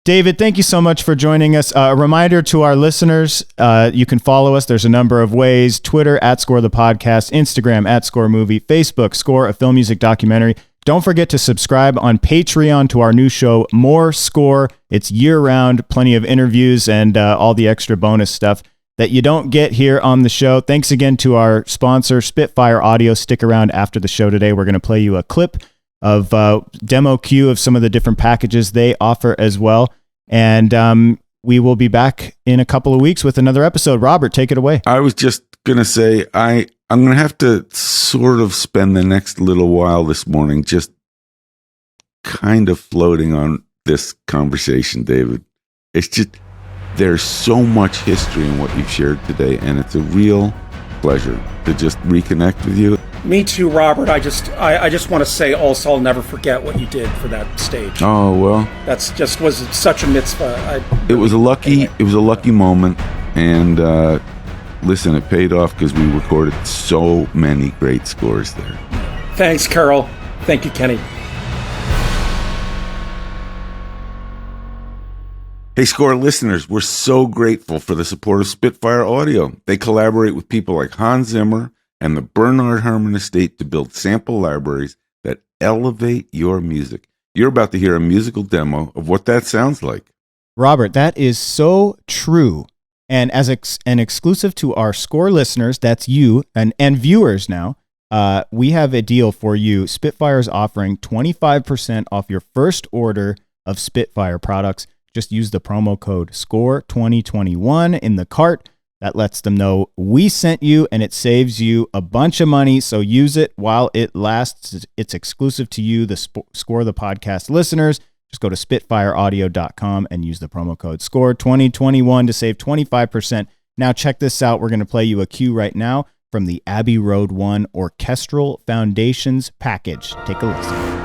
David, thank you so much for joining us. A reminder to our listeners, you can follow us. There's a number of ways. Twitter, @ScoreThePodcast, Instagram, @ScoreMovie, Facebook, Score, a film music documentary. Don't forget to subscribe on Patreon to our new show, More Score. It's year-round, plenty of interviews and all the extra bonus stuff. that you don't get here on the show. Thanks again to our sponsor, Spitfire Audio. Stick around after the show today. We're going to play you a clip of demo queue of some of the different packages they offer as well. And we will be back in a couple of weeks with another episode. Robert, take it away. I was just going to say, I'm going to have to sort of spend the next little while this morning just kind of floating on this conversation, David. It's just, there's so much history in what you've shared today, and it's a real pleasure to just reconnect with you. Me too, Robert. I just want to say also, I'll never forget what you did for that stage. Oh, well. That's just was such a mitzvah. It was a lucky moment, and listen, it paid off because we recorded so many great scores there. Thanks, Carol. Thank you, Kenny. Hey, Score listeners, we're so grateful for the support of Spitfire Audio. They collaborate with people like Hans Zimmer and the Bernard Herrmann Estate to build sample libraries that elevate your music. You're about to hear a musical demo of what that sounds like. Robert, that is so true. And as an exclusive to our Score listeners, that's you and viewers now, we have a deal for you. Spitfire is offering 25% off your first order of Spitfire products. Just use the promo code SCORE2021 in the cart. That lets them know we sent you, and it saves you a bunch of money. So use it while it lasts. It's exclusive to you, the Score the Podcast listeners. Just go to spitfireaudio.com and use the promo code SCORE2021 to save 25%. Now check this out. We're going to play you a cue right now from the Abbey Road 1 Orchestral Foundations package. Take a listen.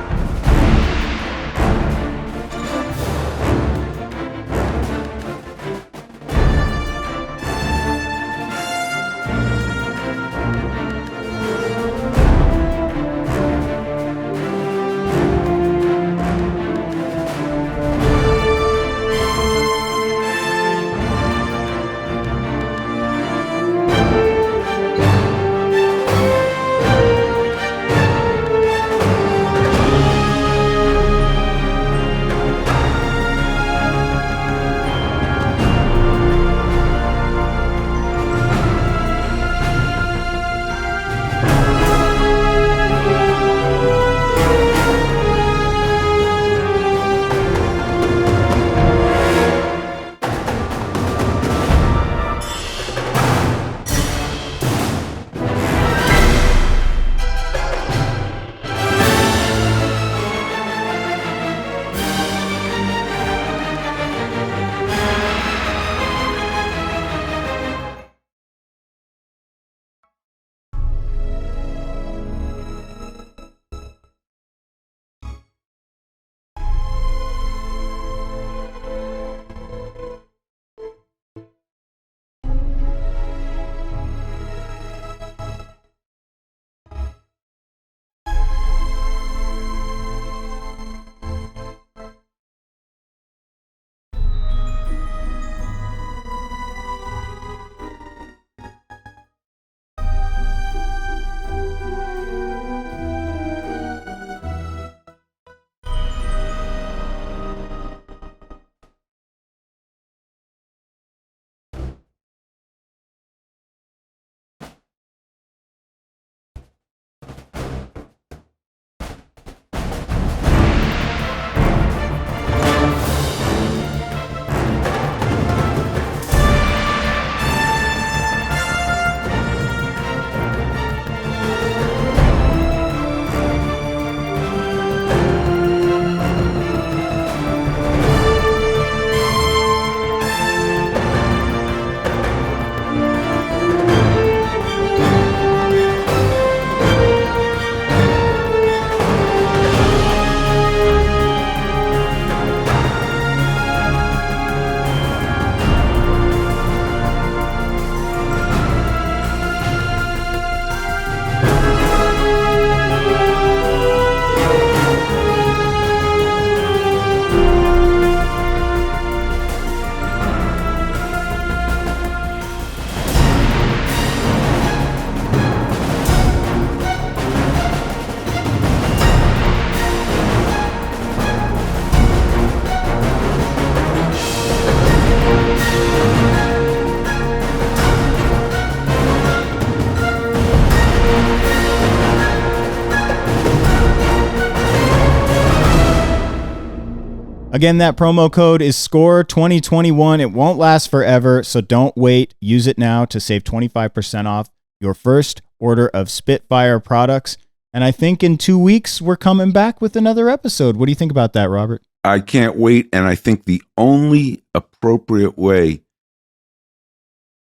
Again, that promo code is SCORE2021. It won't last forever, so don't wait. Use it now to save 25% off your first order of Spitfire products. And I think in 2 weeks, we're coming back with another episode. What do you think about that, Robert? I can't wait. And I think the only appropriate way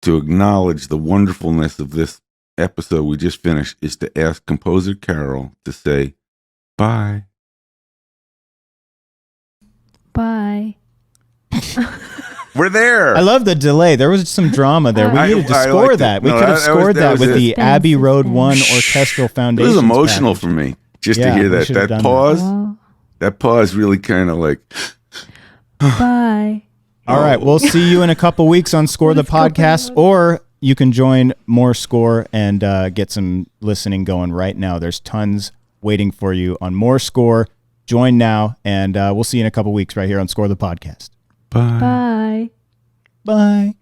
to acknowledge the wonderfulness of this episode we just finished is to ask composer Carol to say bye. Bye. We're there. I love the delay. There was some drama there. We needed to score that. We could have scored that with the Abbey Road 1 Orchestral Foundation. It was emotional for me just to hear that. That pause. That pause really kind of like. Bye. All right. We'll see you in a couple weeks on Score the Podcast, or you can join more Score and get some listening going right now. There's tons waiting for you on more Score. Join now, and we'll see you in a couple weeks right here on Score the Podcast. Bye. Bye. Bye.